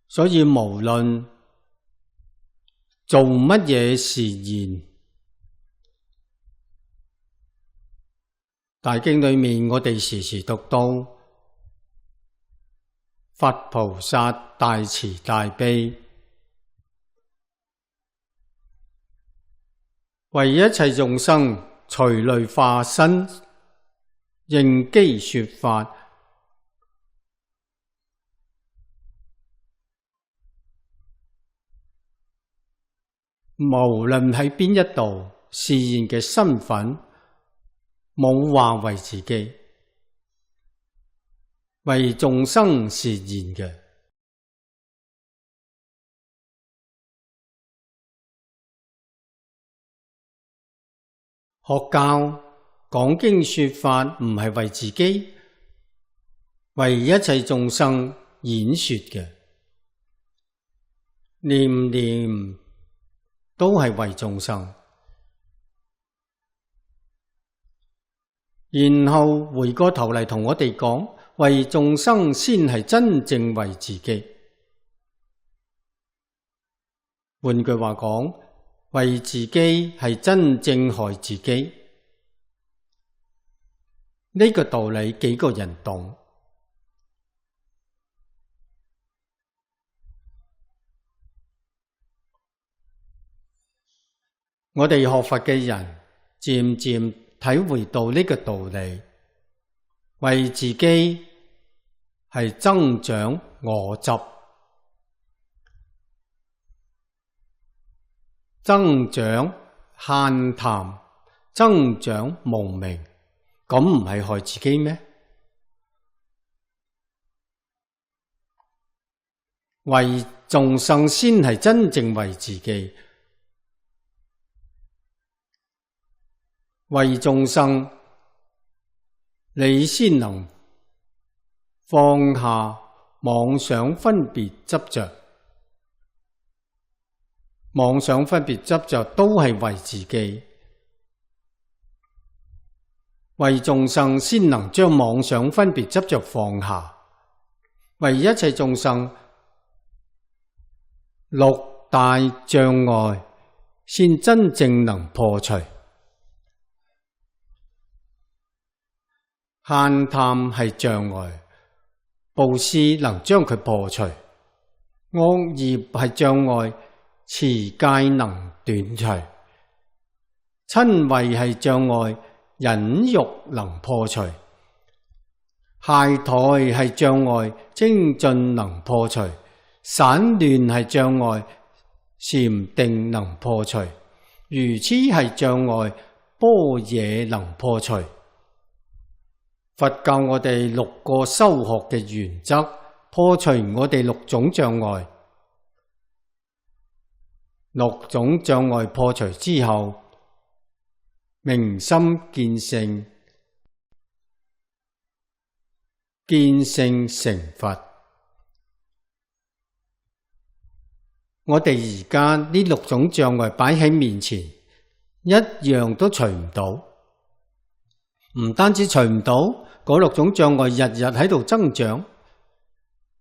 所以無論做乜嘢示現，大經裏面我哋時時讀到佛菩薩大慈大悲，為一切眾生隨類化身，應機說法。無論喺邊一度示現嘅身份，冇話為自己，為眾生示現嘅。學教講經說法唔係為自己，為一切眾生演說嘅，念念都係為眾生。然後回過頭嚟同我哋講，為眾生先係真正為自己。換句話講，為自己係真正害自己。呢個道理幾個人懂？我哋學佛嘅人漸漸體會到呢個道理，為自己係增長我執，增長慳貪，增長無明，咁唔係害自己咩？為眾生先係真正為自己。為眾生，你先能放下妄想分別執着。妄想分別執着都係為自己。為眾生先能將妄想分別執着放下，為一切眾生六大障礙先真正能破除。慳貪係障礙，布施能將佢破除；惡業係障礙，持戒能斷除；瞋恚係障礙，忍辱能破除；懈怠係障礙，精進能破除；散亂係障礙，禪定能破除；愚痴係障礙，般若能破除。佛教我哋六個修學嘅原則，破除我哋六種障礙。六種障礙破除之後，明心見性，見性成佛。我哋而家呢六種障礙擺喺面前，一樣都除唔到。唔單止除唔到，嗰六種障礙日日喺度增長，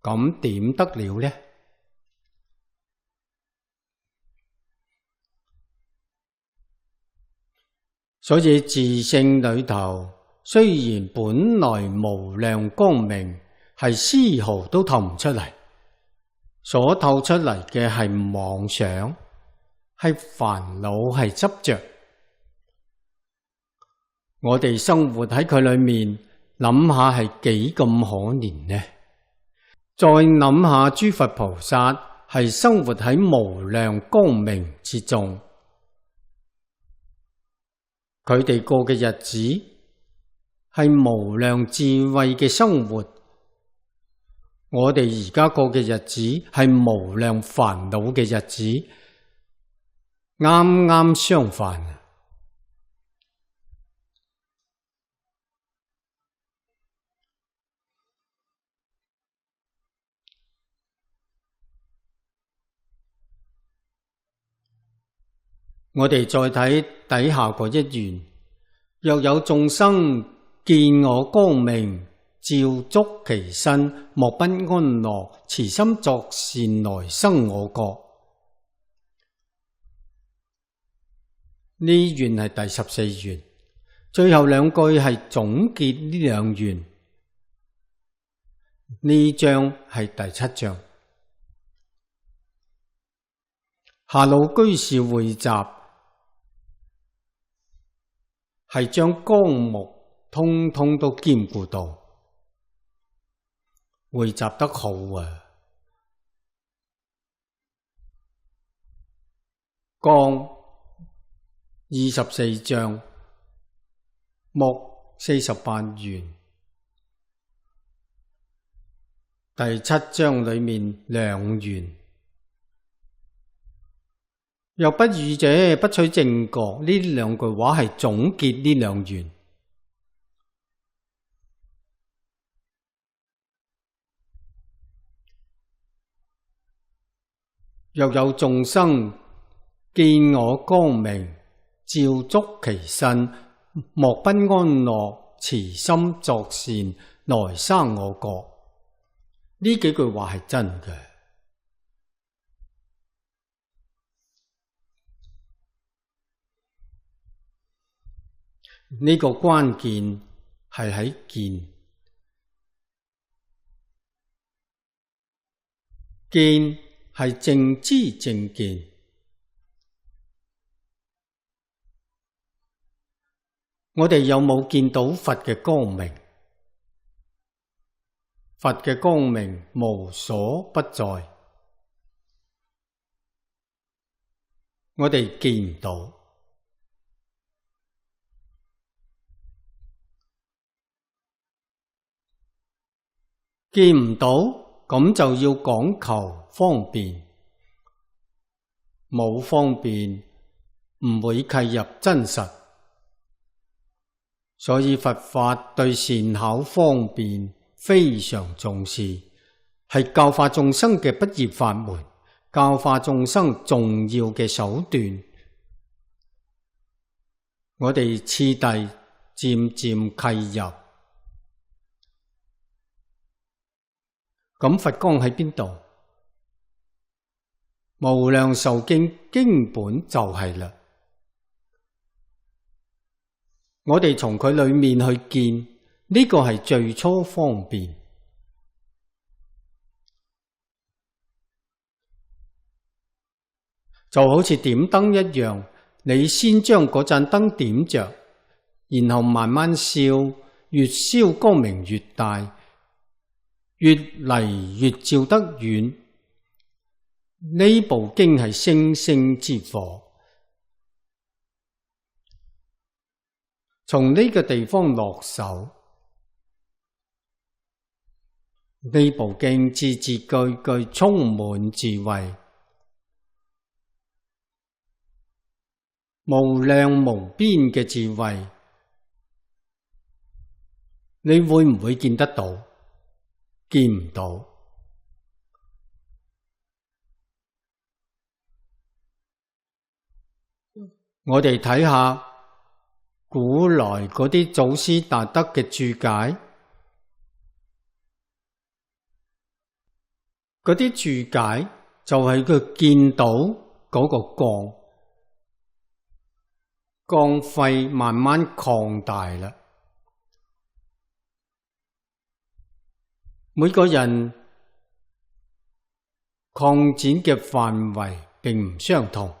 咁點得了呢？所以自性裏頭雖然本來無量光明，係絲毫都透唔出嚟，所透出嚟嘅係妄想，係煩惱，係執着。我哋生活喺佢裏面，諗下係幾咁可憐呢？再諗下諸佛菩薩係生活喺無量光明之中，佢哋過嘅日子係無量智慧嘅生活，我哋而家過嘅日子係無量煩惱嘅日子，啱啱相反。我哋再睇底下嗰一願，若有眾生見我光明，照觸其身，莫不安樂，慈心作善來生我國。呢願係第14願，最後兩句係總結呢兩願。呢章係第7章，下路居士匯集係將綱目通通都兼顧到，匯集得好啊！綱24章，目48願，第7章裏面兩願，若不語者，不取正覺。呢兩句話係總結呢兩願。若有眾生見我光明，照觸其身，莫不安樂，慈心作善，來生我國。呢幾句話係真嘅。呢個關鍵係喺見。見係正知正見。我哋有冇見到佛嘅光明？佛嘅光明無所不在，我哋見唔到。見唔到，咁就要講求方便。冇方便，唔會契入真實。所以佛法對善巧方便非常重視，係教化眾生嘅不二法門，教化眾生重要嘅手段。我哋次第漸漸契入。咁佛光喺邊度？無量壽經經本就係啦。我哋從佢裏面去見，呢個係最初方便。就好似點燈一樣，你先將嗰盞燈點着，然後慢慢燒，越燒光明越大，越嚟越照得遠。呢部經係星星之火，從呢個地方落手，呢部經字字句句充滿智慧，無量無邊嘅智慧，你會唔會見得到？見唔到。我哋睇下古來嗰啲祖師大德嘅注解，嗰啲注解就係佢見到嗰個光輝慢慢擴大啦。每個人擴展嘅範圍並唔相同，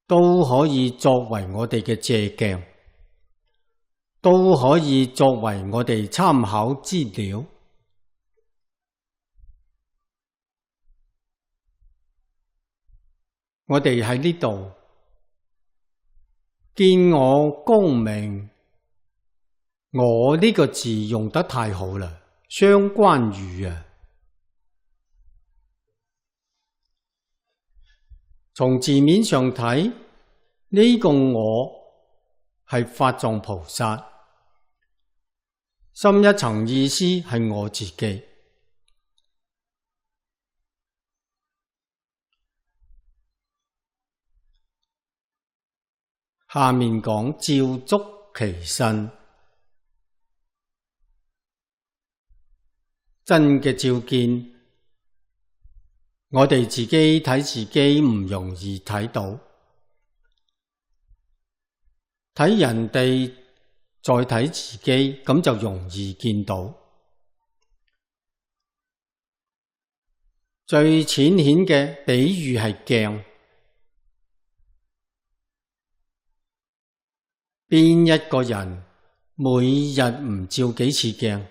都可以作為我哋嘅借鏡，都可以作為我哋參考資料。我哋喺呢度見我光明，我呢個字用得太好啦，雙關語啊！從字面上睇，呢個我係法藏菩薩，深一層意思係我自己。下面講照觸其身，真嘅照見，我哋自己睇自己唔容易睇到，睇人哋再睇自己，咁就容易見到。最淺顯嘅比喻係鏡，邊一個人每日唔照幾次鏡？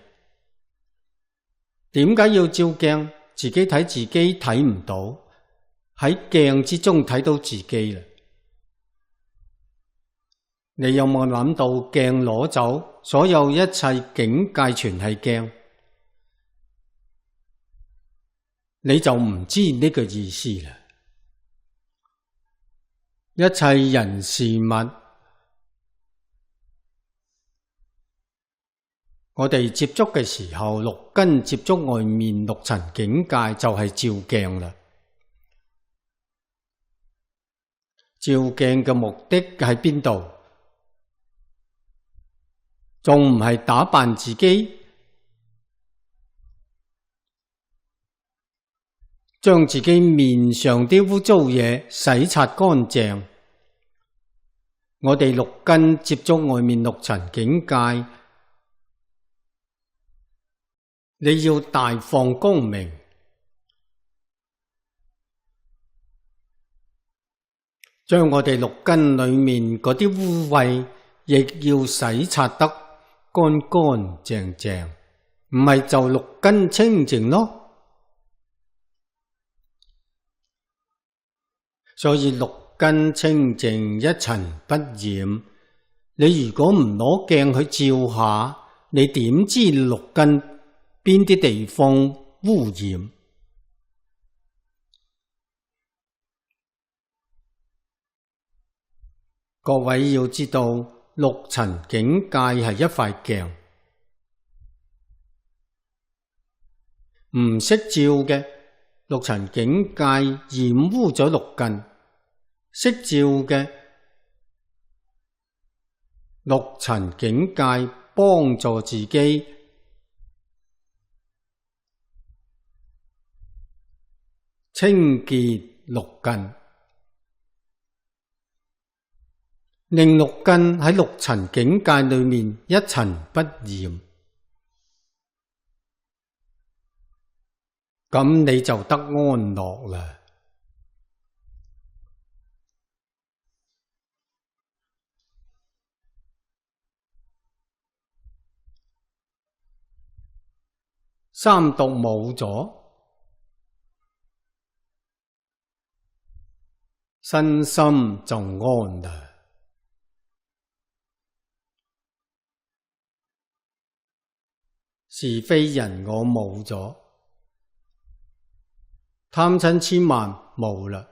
點解要照鏡？自己睇自己睇唔到，喺鏡之中睇到自己啦。你有冇諗到鏡攞走，所有一切境界全係鏡？你就唔知呢個意思啦。一切人事物，我哋接觸嘅時候，六根接觸外面六塵境界就係照鏡啦。照鏡嘅目的喺邊度？仲唔係打扮自己，將自己面上啲污糟嘢洗刷乾淨。我哋六根接觸外面六塵境界，你要大放光明，將我哋六根裏面嗰啲污穢亦要洗刷得乾乾淨淨，唔係就六根清淨咯。所以六根清淨，一塵不染。你如果唔攞鏡去照下，你點知六根邊啲地方污染？各位要知道，六塵境界係一塊鏡，唔識照嘅六塵境界染污咗六根，識照嘅六塵境界幫助自己清潔六根，令六根喺六塵境界裏面一塵不染，咁你就得安樂啦。三毒冇咗，身心就安啦。是非人我冇咗，貪嗔痴慢冇啦。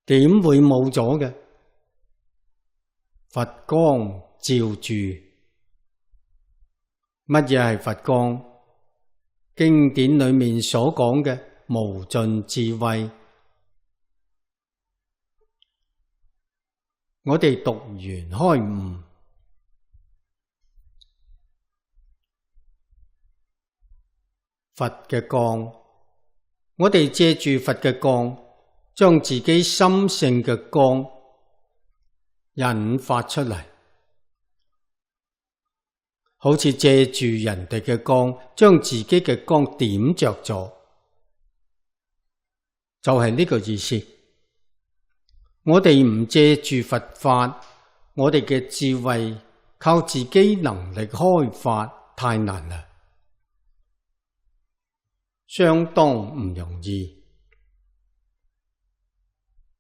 點會冇咗嘅？佛光照住。乜嘢係佛光？經典裏面所講嘅無盡智慧，我哋讀完開悟，佛嘅光，我哋借住佛嘅光，將自己心性嘅光引發出嚟，好似借住人哋嘅光，將自己嘅光點着咗，就係呢個意思。我哋唔借住佛法，我哋嘅智慧靠自己能力開發太難啦，相當唔容易。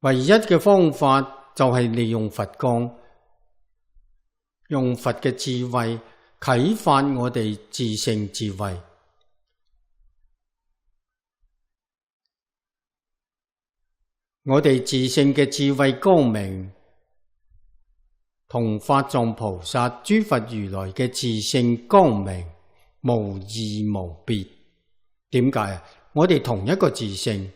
唯一嘅方法就係利用佛光，用佛嘅智慧啟發我哋自性智慧。我哋自性嘅智慧光明，同法藏菩薩、諸佛如來嘅自性光明無異無別。點解啊？我哋同一個自性。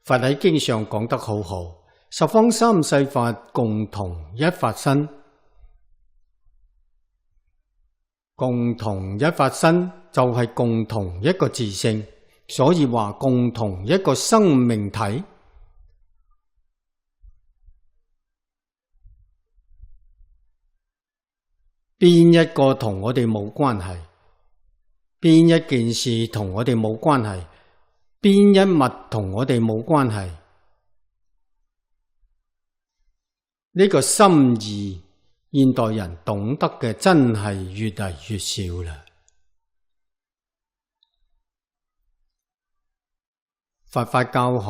佛喺經上講得好好，十方三世法共同一法身，共同一法身就係共同一個自性，所以話共同一個生命體。邊一個同我哋冇關係？邊一件事同我哋冇關係？邊一物同我哋冇關係？呢個心意，現代人懂得嘅真係越嚟越少啦。佛法教學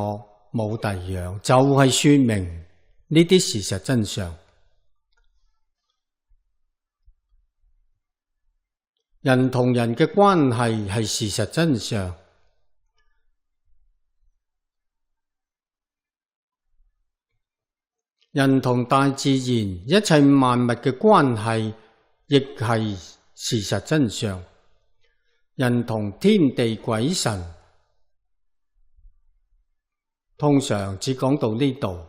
冇第二樣，就係說明呢啲事實真相。人同人嘅關係係事實真相。人同大自然一切萬物嘅關係，亦係事實真相。人同天地鬼神，通常只講到呢度，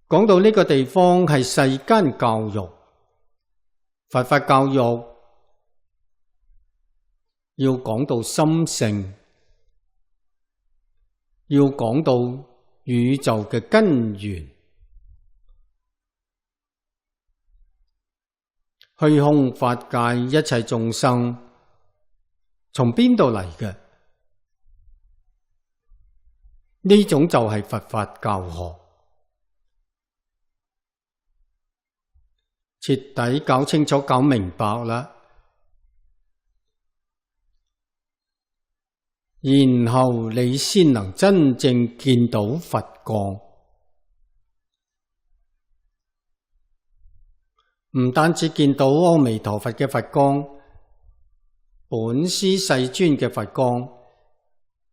講到呢個地方係世間教育，佛法教育要講到心性，要講到宇宙嘅根源，虛空法界一切眾生從邊度嚟嘅？呢種就係佛法教學，徹底搞清楚、搞明白啦，然後你先能真正見到佛光。唔單止見到阿彌陀佛嘅佛光，本師世尊嘅佛光，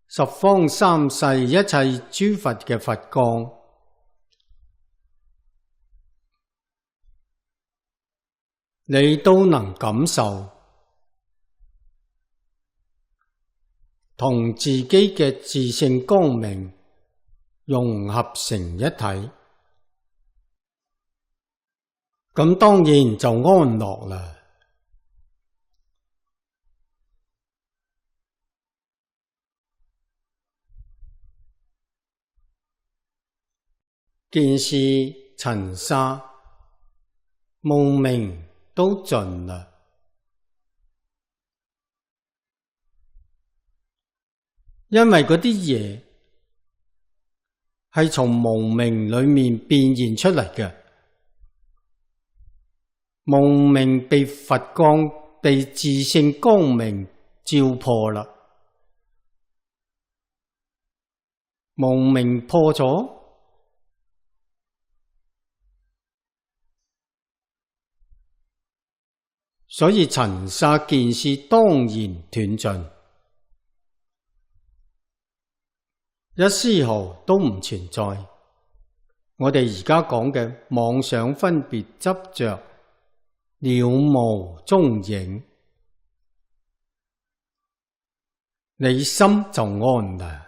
十方三世一切諸佛嘅佛光，你都能感受，同自己嘅自性光明融合成一體，咁當然就安樂啦。見思塵沙無明都盡啦，因為嗰啲嘢係從無明裏面變現出嚟嘅，無明被佛光、被自性光明照破啦，無明破咗，所以塵沙見思當然斷盡，一絲毫都唔存在。我哋而家講嘅妄想分別執着了無蹤影，你心就安啦。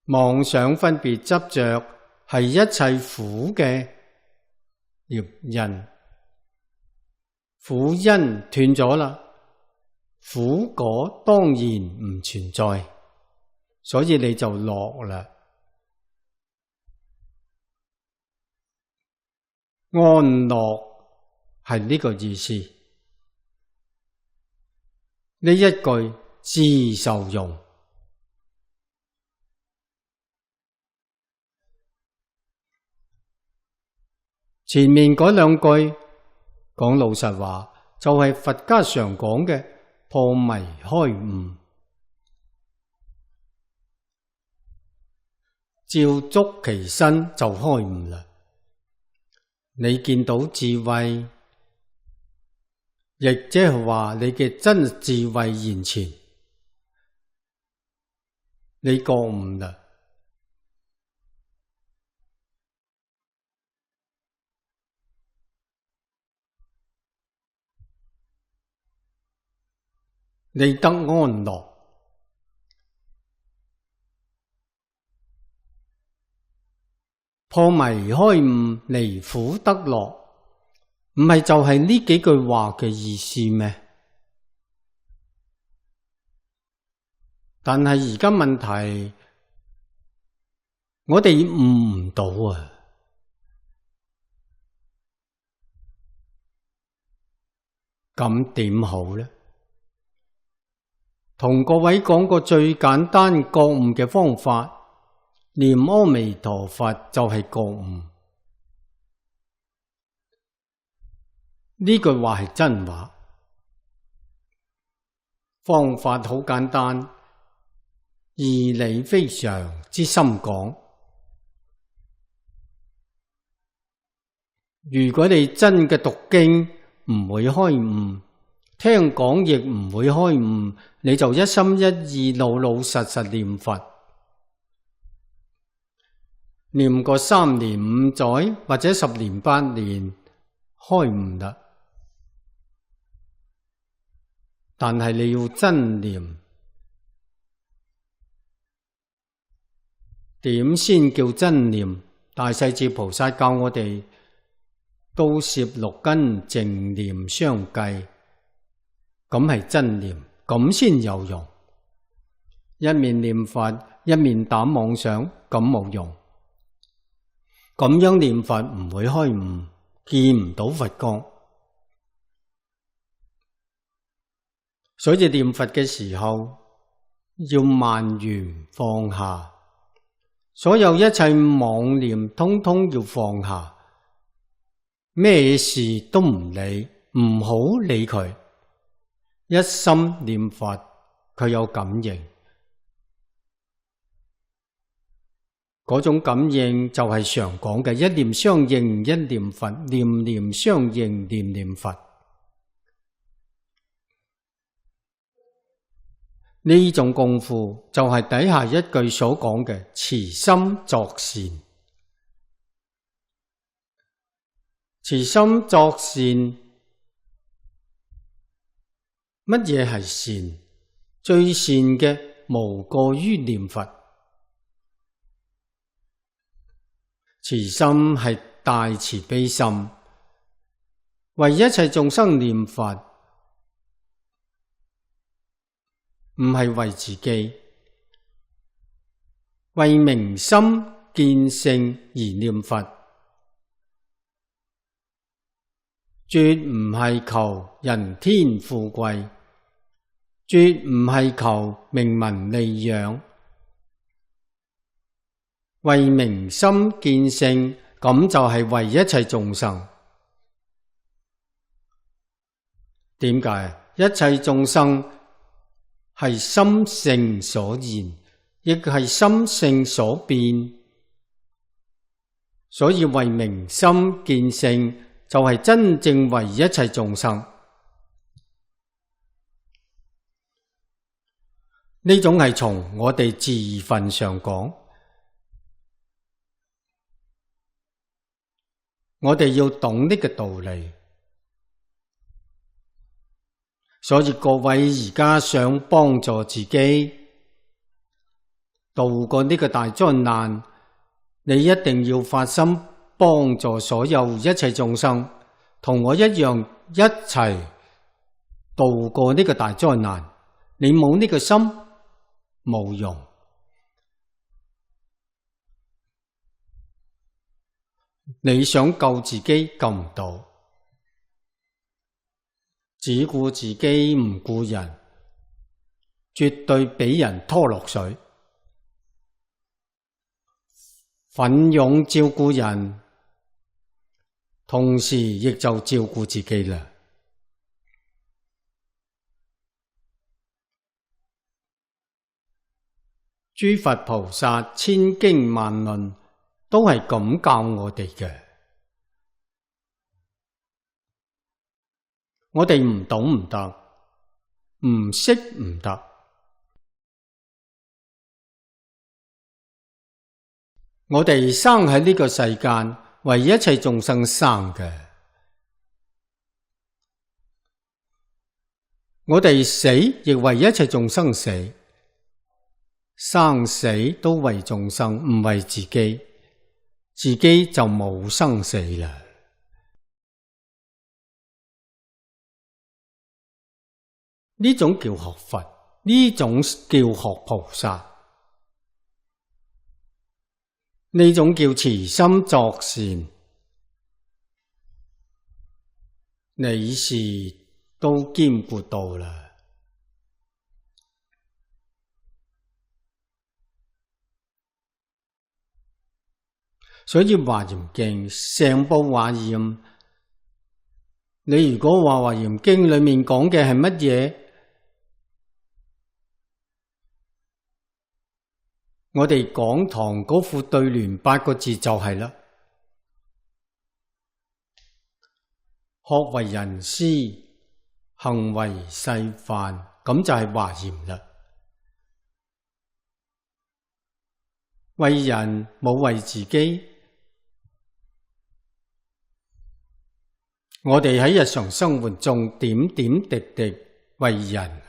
妄想分別執着係一切苦嘅業因，苦因斷咗啦，苦果當然唔存在，所以你就樂啦，安樂係呢個意思。呢一句自受用。前面嗰兩句講老實話，就係佛家常講嘅破迷開悟，照觸其身就開悟啦。你見到智慧，亦即係話你嘅真智慧現前，你覺悟啦。你得安樂，破迷開悟，離苦得樂，唔係就係呢幾句話嘅意思咩？但係而家問題，我哋悟唔到啊！咁點好呢？同各位講個最簡單覺悟嘅方法，念阿彌陀佛就係覺悟。呢句話係真話，方法好簡單，義理非常之深廣。如果你真嘅讀經唔會開悟，聽講亦唔會開悟，你就一心一意老老實實念佛，念個3年5載或者10年8年開悟啦。但係你要真念，點先叫真念？大勢至菩薩教我哋都攝6根淨念相繼，咁係真念，咁先有用。一面念佛，一面打妄想，咁冇用。咁樣念佛唔會開悟，見唔到佛光。所以念佛嘅時候要萬緣放下，所有一切妄念通通要放下，咩事都唔理，唔好理佢，一心念佛，佢有感應。嗰種感應就係常講嘅一念相應一念佛，念念相應念念佛。呢種功夫就係底下一句所講嘅慈心作善。慈心作善，乜嘢係善？最善嘅無過於念佛。慈心係大慈悲心，為一切眾生念佛，唔係為自己，為明心見性而念佛，絕唔係求人天富貴，絕唔係求名聞利養，為明心見性，咁就係為一切眾生。點解？一切眾生係心性所現，亦係心性所變，所以為明心見性就係真正為一切眾生。呢種係從我哋自分上講，我哋要懂呢個道理。所以各位而家想幫助自己渡過呢個大災難，你一定要發心幫助所有一切眾生，同我一樣一齊渡過呢個大災難。你冇呢個心，冇用。你想救自己，救唔到。只顧自己唔顧人，絕對俾人拖落水。奮勇照顧人，同時亦就照顧自己啦。諸佛菩薩千經萬論都係咁教我哋嘅。我哋唔懂唔得，唔識唔得。我哋生喺呢個世間，為一切眾生生嘅。我哋死亦為一切眾生死，生死都為眾生，唔為自己，自己就冇生死啦。呢種叫學佛，呢種叫學菩薩，呢種叫慈心作善。你事都兼顧到啦。所以華嚴經成部華嚴，你如果話華嚴經裏面講嘅係乜嘢？我哋講堂嗰副對聯8個字就係啦。學為人師，行為示範，咁就係華嚴啦。為人冇為自己，我哋喺日常生活中點點滴滴為人，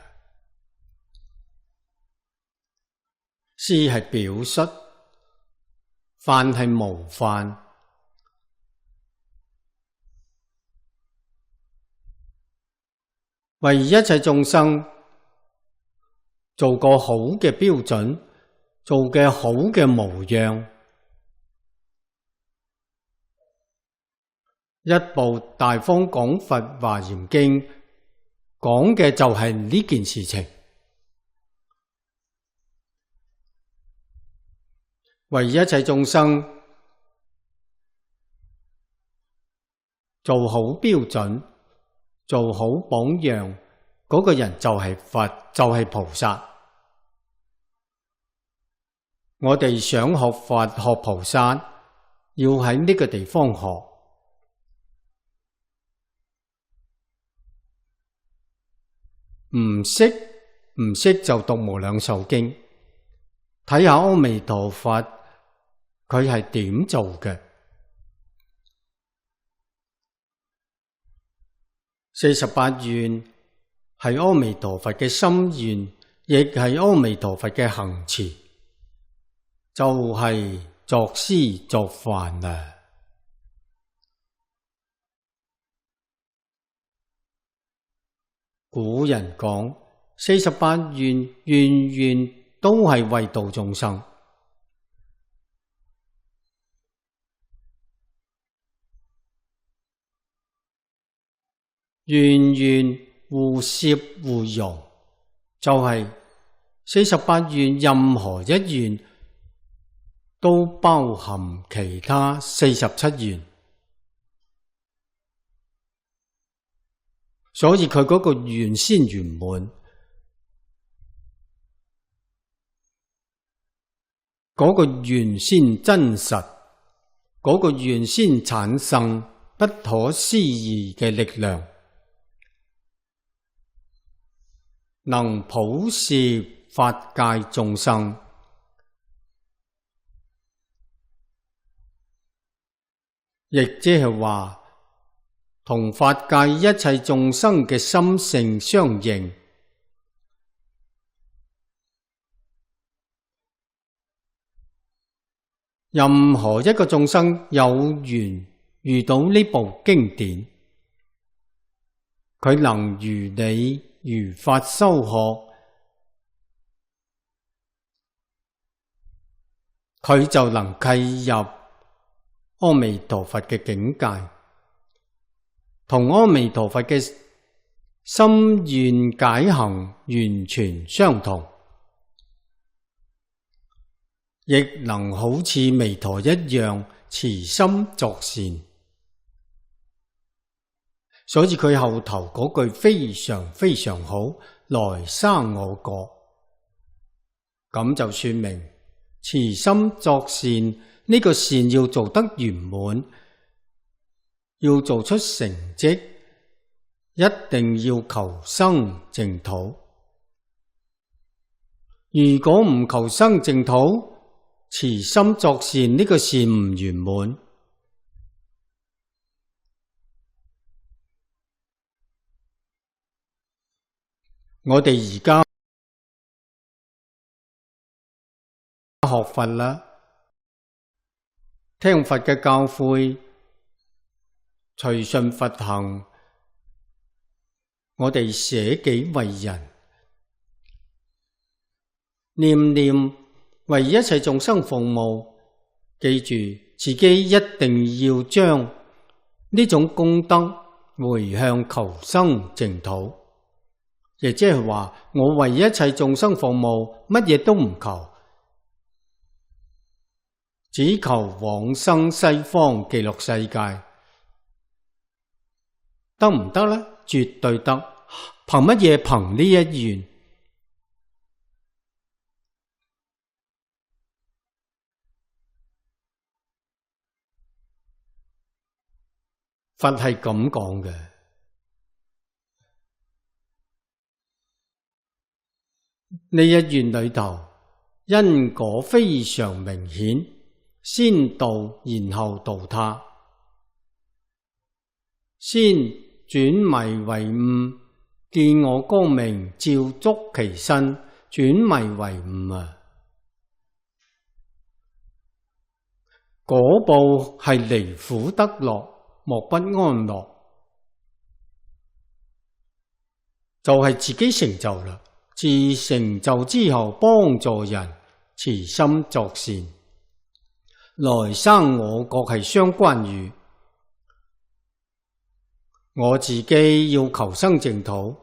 事係表率，範係模範。為一切眾生做個好嘅標準，做嘅好嘅模樣。一部大方廣佛華嚴經講嘅就係呢件事情。為一切眾生做好標準，做好榜樣，嗰個人就係佛，就係菩薩。我哋想學佛學菩薩，要喺呢個地方學。唔識就讀無量壽經，睇下阿彌陀佛佢係點做嘅。48願係阿彌陀佛嘅心願，亦係阿彌陀佛嘅行持，就係作施作梵啊！古人講48願，願願都係為度眾生。願願互攝互融，就係48願任何一願都包含其他47願，所以佢嗰個願先圓滿，嗰個願先真實，嗰個願先產生不可思議嘅力量，能普攝法界眾生。亦即係話同法界一切眾生嘅心性相應。任何一個眾生有緣遇到呢部經典，佢能如理如法修學，佢就能契入阿彌陀佛嘅境界，同阿彌陀佛嘅心願解行完全相同，亦能好似彌陀一樣慈心作善。所以佢後頭嗰句非常非常好，來生我國，咁就說明慈心作善，呢個善要做得圓滿，要做出成績，一定要求生淨土。如果唔求生淨土，慈心作善呢個善唔圓滿。我哋而家學佛啦，聽佛嘅教誨，隨順佛行，我哋捨己為人，念念為一切眾生服務，記住自己一定要將呢種功德回向求生淨土。亦即係話，我為一切眾生服務，乜嘢都唔求，只求往生西方極樂世界，得唔得呢？絕對得。憑乜嘢？憑呢一願。佛係咁講嘅。呢一願裏頭，因果非常明顯，先度然後度他，先轉迷為悟，見我光明照觸其身，轉迷為悟啊！果報係離苦得樂，莫不安樂，就係自己成就啦。自成就之後，幫助人，慈心作善，來生我覺係相關語。我自己要求生淨土，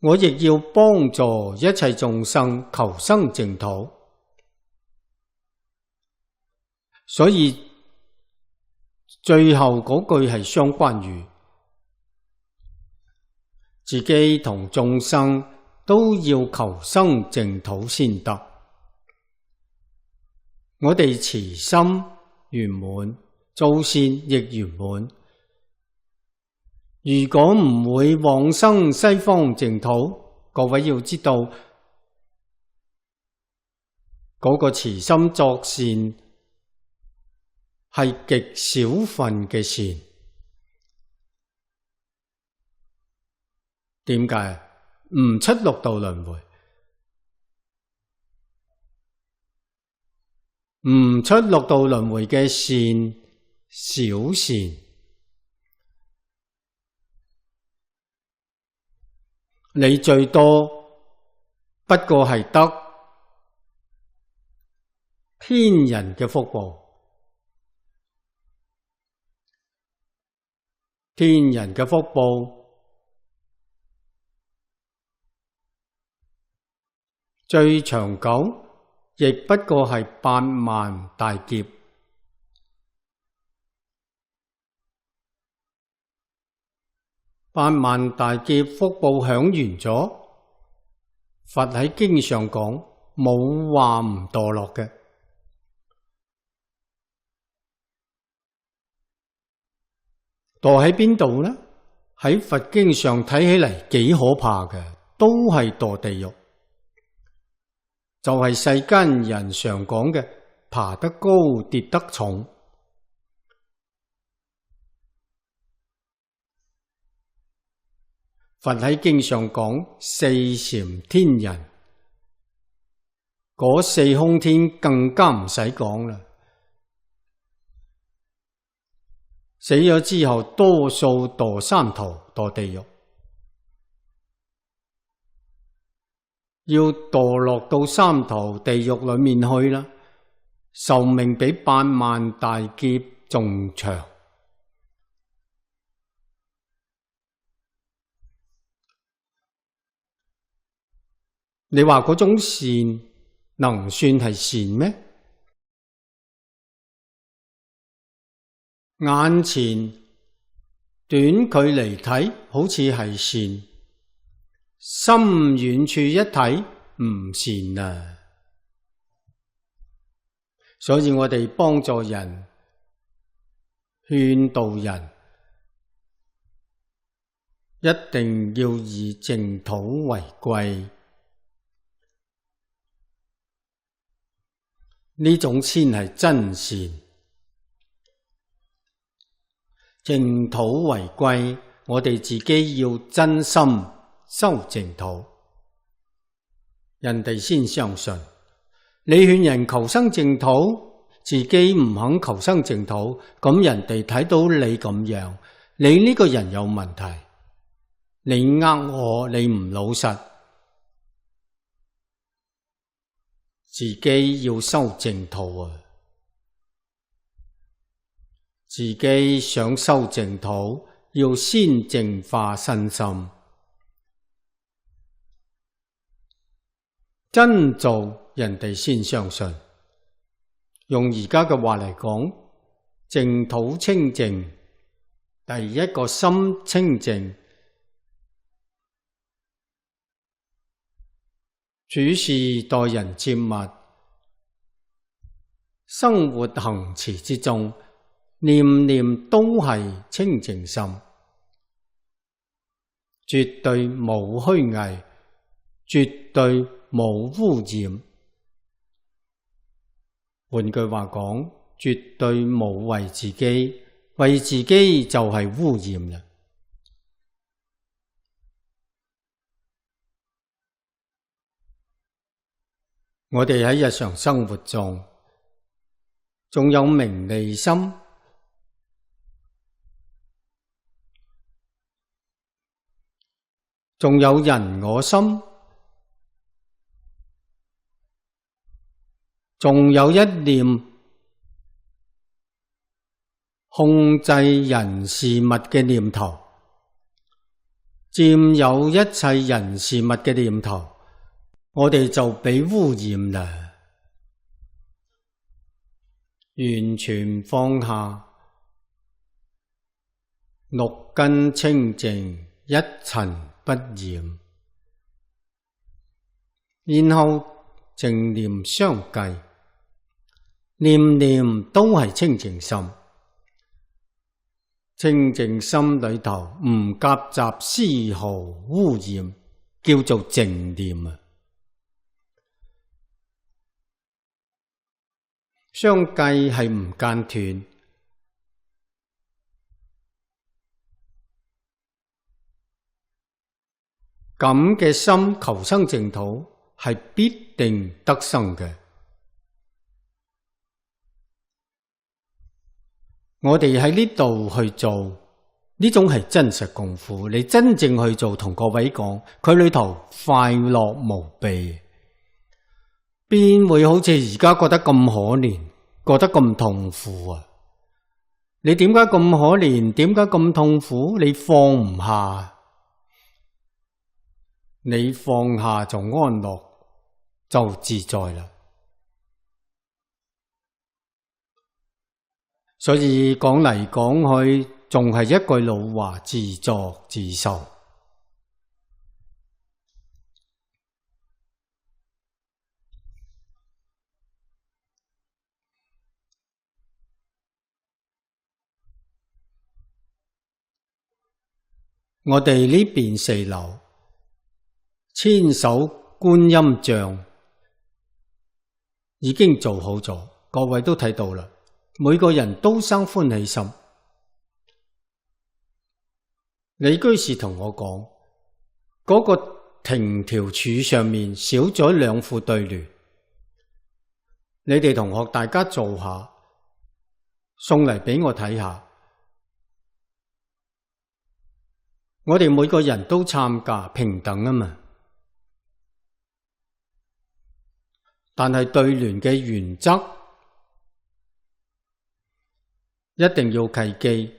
我亦要幫助一切眾生求生淨土，所以最後嗰句係相關語，自己同眾生都要求生淨土先得。我哋慈心圓滿，做善亦圓滿。如果唔會往生西方淨土，各位要知道，嗰個慈心作善係極少份嘅善。點解？唔出六道輪迴，唔出六道輪迴嘅善，小善。你最多不過係得天人嘅福報，天人嘅福報最長久，亦不過係8萬大劫。8萬大劫福報享完咗，佛喺經上講，冇話唔墮落嘅。墮喺邊度呢？喺佛經上睇起嚟幾可怕嘅，都係墮地獄。就係世間人常講嘅爬得高跌得重。佛喺經上講四禪天人，嗰四空天更加唔使講啦。死咗之後，多數墮三途，墮地獄。要墮落到三途地獄裏面去啦，壽命比8萬大劫仲長。你話嗰種善能算係善咩？眼前短距離睇好似係善，深遠處一睇唔善啊！所以我哋幫助人、勸導人，一定要以淨土為貴。呢種先係真善。淨土為貴，我哋自己要真心修淨土，人哋先相信。你勸人求生淨土，自己唔肯求生淨土，咁人哋睇到你咁樣，你呢個人有問題，你呃我，你唔老實。自己要修淨土啊！自己想修淨土，要先淨化身心。真做人哋先相信。用而家嘅話嚟講，淨土清淨，第一個心清淨，處事待人接物，生活行持之中，念念都係清淨心，絕對冇虛偽，絕對冇污染。換句話講，絕對冇為自己，為自己就係污染啦。我哋喺日常生活中，仲有名利心，仲有人我心，仲有一念控制人事物嘅念頭，佔有一切人事物嘅念頭，我哋就被污染啦。完全放下，六根清淨，一塵不染，然後淨念相繼，念念都係清淨心。清淨心裏頭唔夾雜絲毫污染，叫做淨念啊。相繼係唔間斷，咁嘅心求生淨土係必定得生嘅。我哋喺呢度去做呢種係真實功夫，你真正去做，同各位講，佢裏頭快樂無比，邊會好似而家覺得咁可憐，覺得咁痛苦啊？你點解咁可憐？點解咁痛苦？你放唔下，你放下就安樂，就自在啦。所以講嚟講去，仲係一句老話：自作自受。我哋呢邊4樓千手觀音像已經做好咗，各位都睇到啦。每個人都生歡喜心。李居士同我講，嗰個亭條柱上面少咗2副對聯，你哋同學大家做下，送嚟俾我睇下。我哋每個人都參加，平等啊嘛。但係對聯嘅原則一定要契機，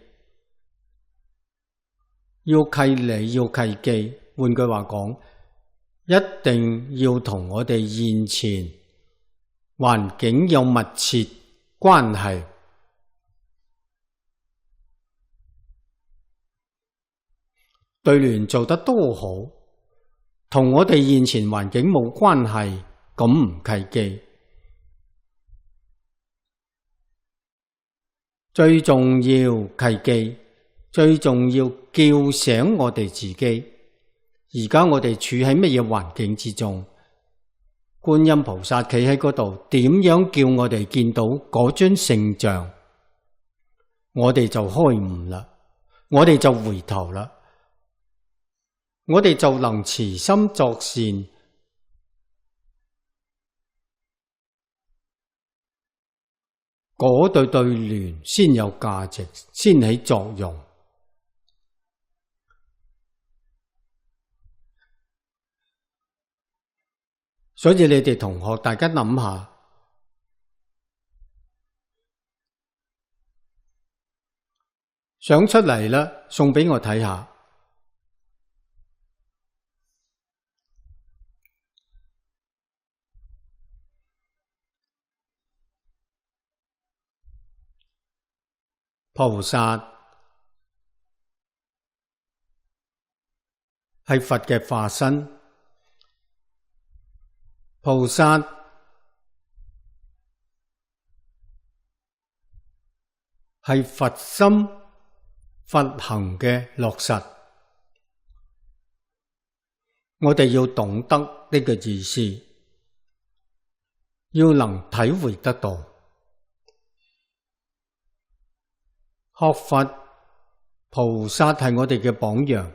要契理，要契機。換句話講，一定要同我哋現前環境有密切關係。對聯做得多好，同我哋現前環境冇關係，咁唔契機。最重要契機，最重要叫醒我哋自己。而家我哋處喺乜嘢環境之中？觀音菩薩企喺嗰度，點樣叫我哋見到嗰尊聖像？我哋就開悟啦，我哋就回頭啦，我哋就能慈心作善。嗰對對聯先有價值，先起作用。所以你哋同學大家諗下，想出嚟啦，送俾我睇下。菩薩係佛嘅化身，菩薩係佛心佛行嘅落實。我哋要懂得呢個意思，要能體會得到。學佛菩薩係我哋嘅榜樣，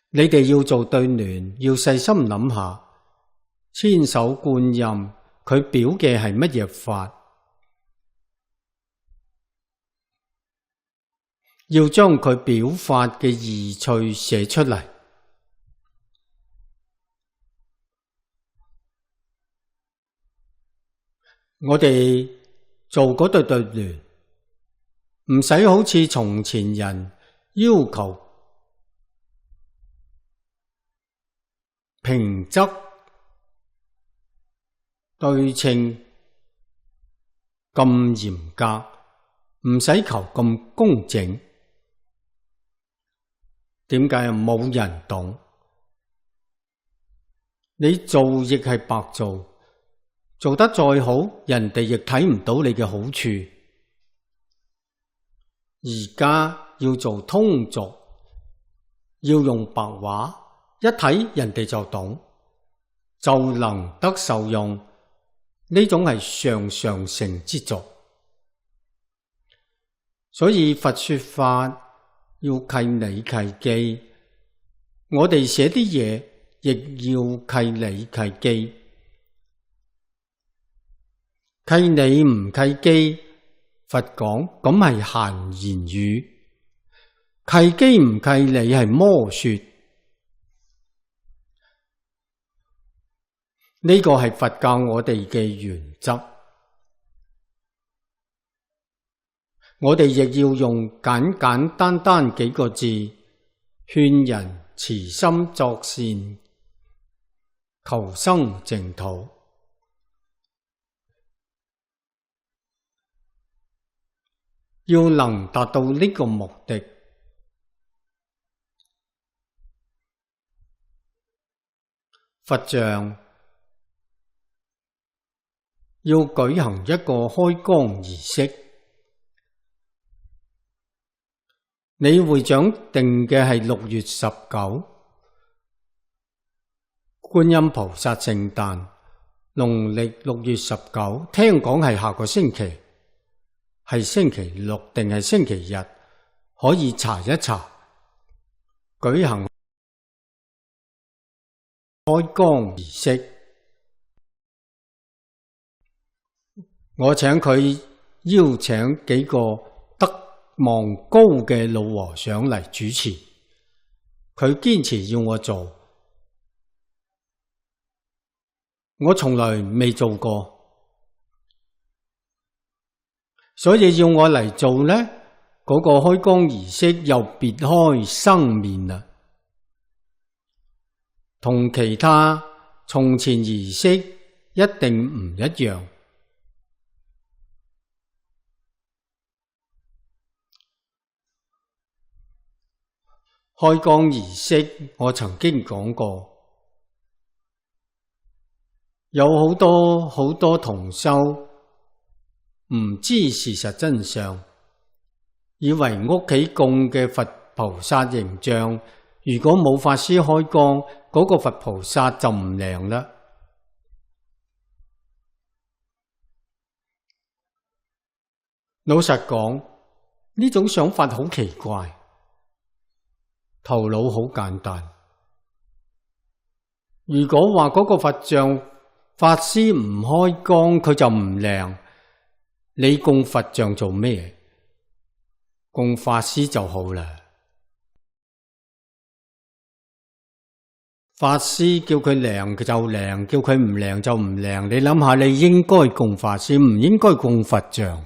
你哋要做對聯，要細心諗下，千手觀音佢表嘅係乜嘢法？要將佢表法嘅義趣寫出嚟。我哋做嗰對聯，唔使好似從前人要求平仄對稱咁嚴格，唔使求咁工整。點解冇人懂？你做亦係白做，做得再好，人哋亦睇唔到你嘅好處。而家要做通俗，要用白話，一睇人哋就懂，就能得受用。呢種係上上乘之作。所以佛說法要契理契機，我哋寫啲嘢亦要契理契機。契理唔契機，佛講咁係閒言語；契機唔契理係魔說。呢個係佛教我哋嘅原則。我哋亦要用簡簡單單幾個字勸人慈心作善，求生淨土。要能達到呢個目的，佛像要舉行一個開光儀式。你會長定嘅係6月19，觀音菩薩聖誕，農曆6月19，聽講係下個星期，係星期六定係星期日？可以查一查。舉行開光儀式，我請佢邀請幾個望高嘅老和尚嚟主持，佢堅持要我做，我從來未做過，所以要我嚟做呢，嗰個開光儀式又別開生面啦，同其他從前儀式一定唔一樣。開光儀式我曾經講過，有好多同修唔知事實真相，以為屋企供嘅佛菩薩形象，如果冇法師開光，嗰個佛菩薩就唔靈啦。老實講，呢種想法好奇怪。頭腦好簡單，如果話嗰個佛像法師唔開光，佢就唔靈，你供佛像做咩？供法師就好啦。法師叫佢靈就靈，叫佢唔靈就唔靈。你諗下，你應該供法師，唔應該供佛像。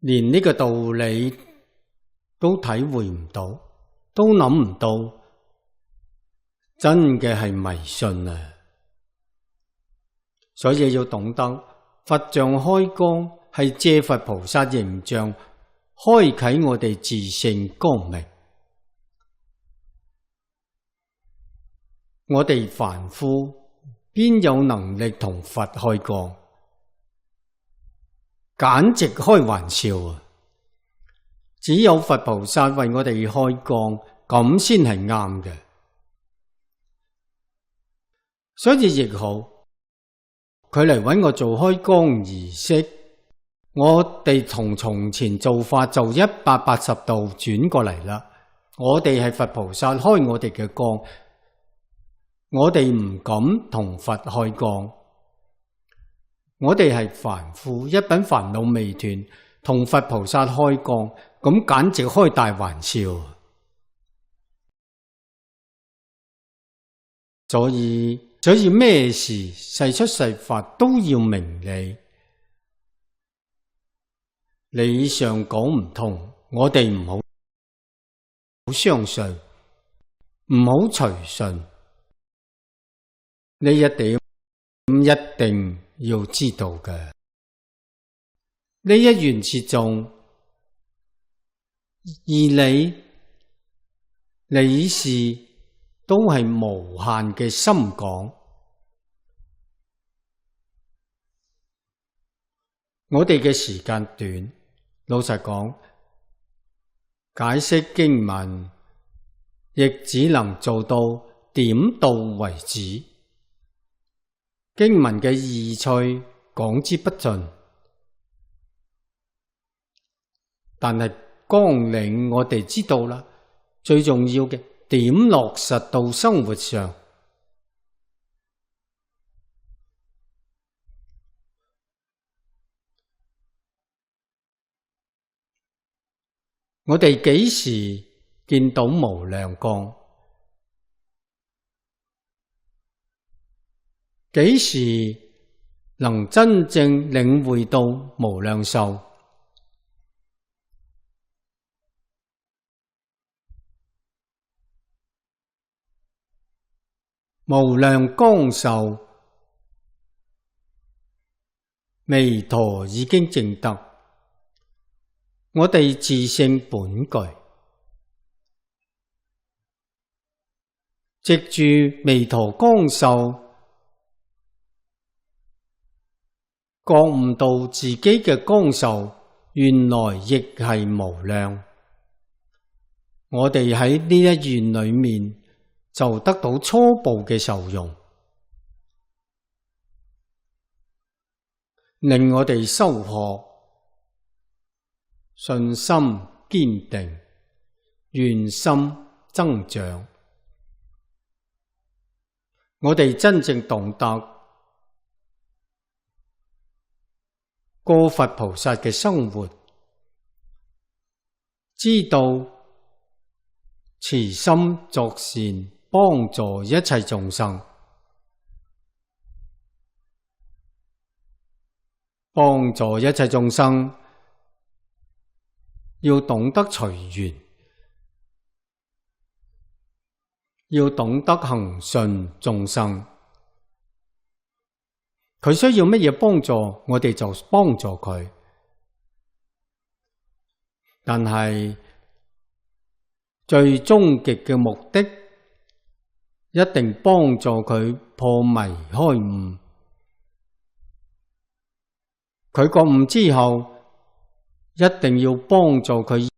連呢個道理都體會唔到，都諗唔到，真嘅係迷信啊！所以要懂得，佛像開光係借佛菩薩形象，開啟我哋自性光明。我哋凡夫邊有能力同佛開光？簡直開玩笑啊！只有佛菩薩為我哋開光，咁先係啱嘅。所以亦好，佢嚟搵我做開光儀式，我哋同從前做法就180度轉過嚟啦。我哋係佛菩薩開我哋嘅光，我哋唔敢同佛開光。我哋係凡夫，一品煩惱未斷，同佛菩薩開光，咁簡直開大玩笑。所以咩事世出世法都要明理，理上講唔通，我哋唔好相信，唔好隨順。呢一點一定要知道嘅。呢一緣切中，義理事都係無限嘅深廣。我哋嘅時間短，老實講，解釋經文亦只能做到點到為止。經文嘅義趣講之不盡，但係綱領我哋知道啦，最重要嘅點落實到生活上。我哋幾時見到無量光？幾時能真正領會到無量壽？無量光壽，彌陀已經證得。我哋自性本具，藉住彌陀光壽，覺悟到自己嘅光壽原來亦係無量。我哋喺呢一緣裏面就得到初步嘅受用，令我哋修學信心堅定，願心增長。我哋真正懂得過佛菩薩嘅生活，知道慈心作善，幫助一切眾生，幫助一切眾生。要懂得隨緣，要懂得恆順眾生。佢需要乜嘢幫助，我哋就幫助佢。但係最終極嘅目的，一定幫助佢破迷開悟。佢覺悟之後，一定要幫助佢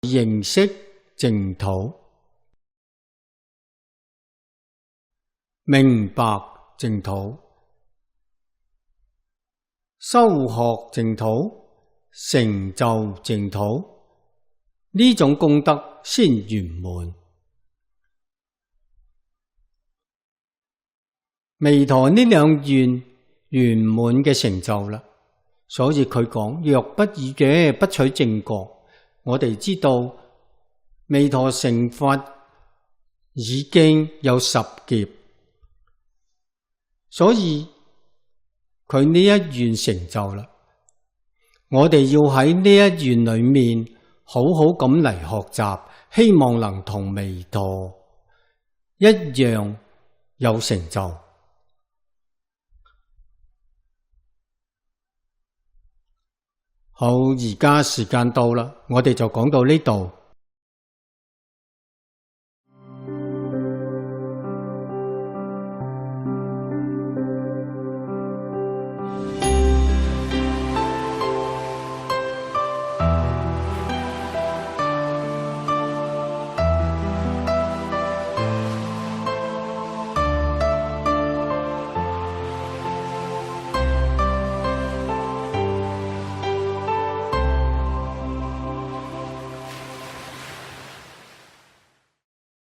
認識淨土，明白淨土，修學淨土，成就淨土，呢種功德先圓滿。彌陀呢兩願圓滿嘅成就啦。所以佢講若不爾嘅不取正覺，我哋知道彌陀成佛已經有10劫，所以佢呢一願成就啦。我哋要喺呢一願裏面好好咁嚟學習，希望能同彌陀一樣有成就。好，而家時間到啦，我哋就講到呢度。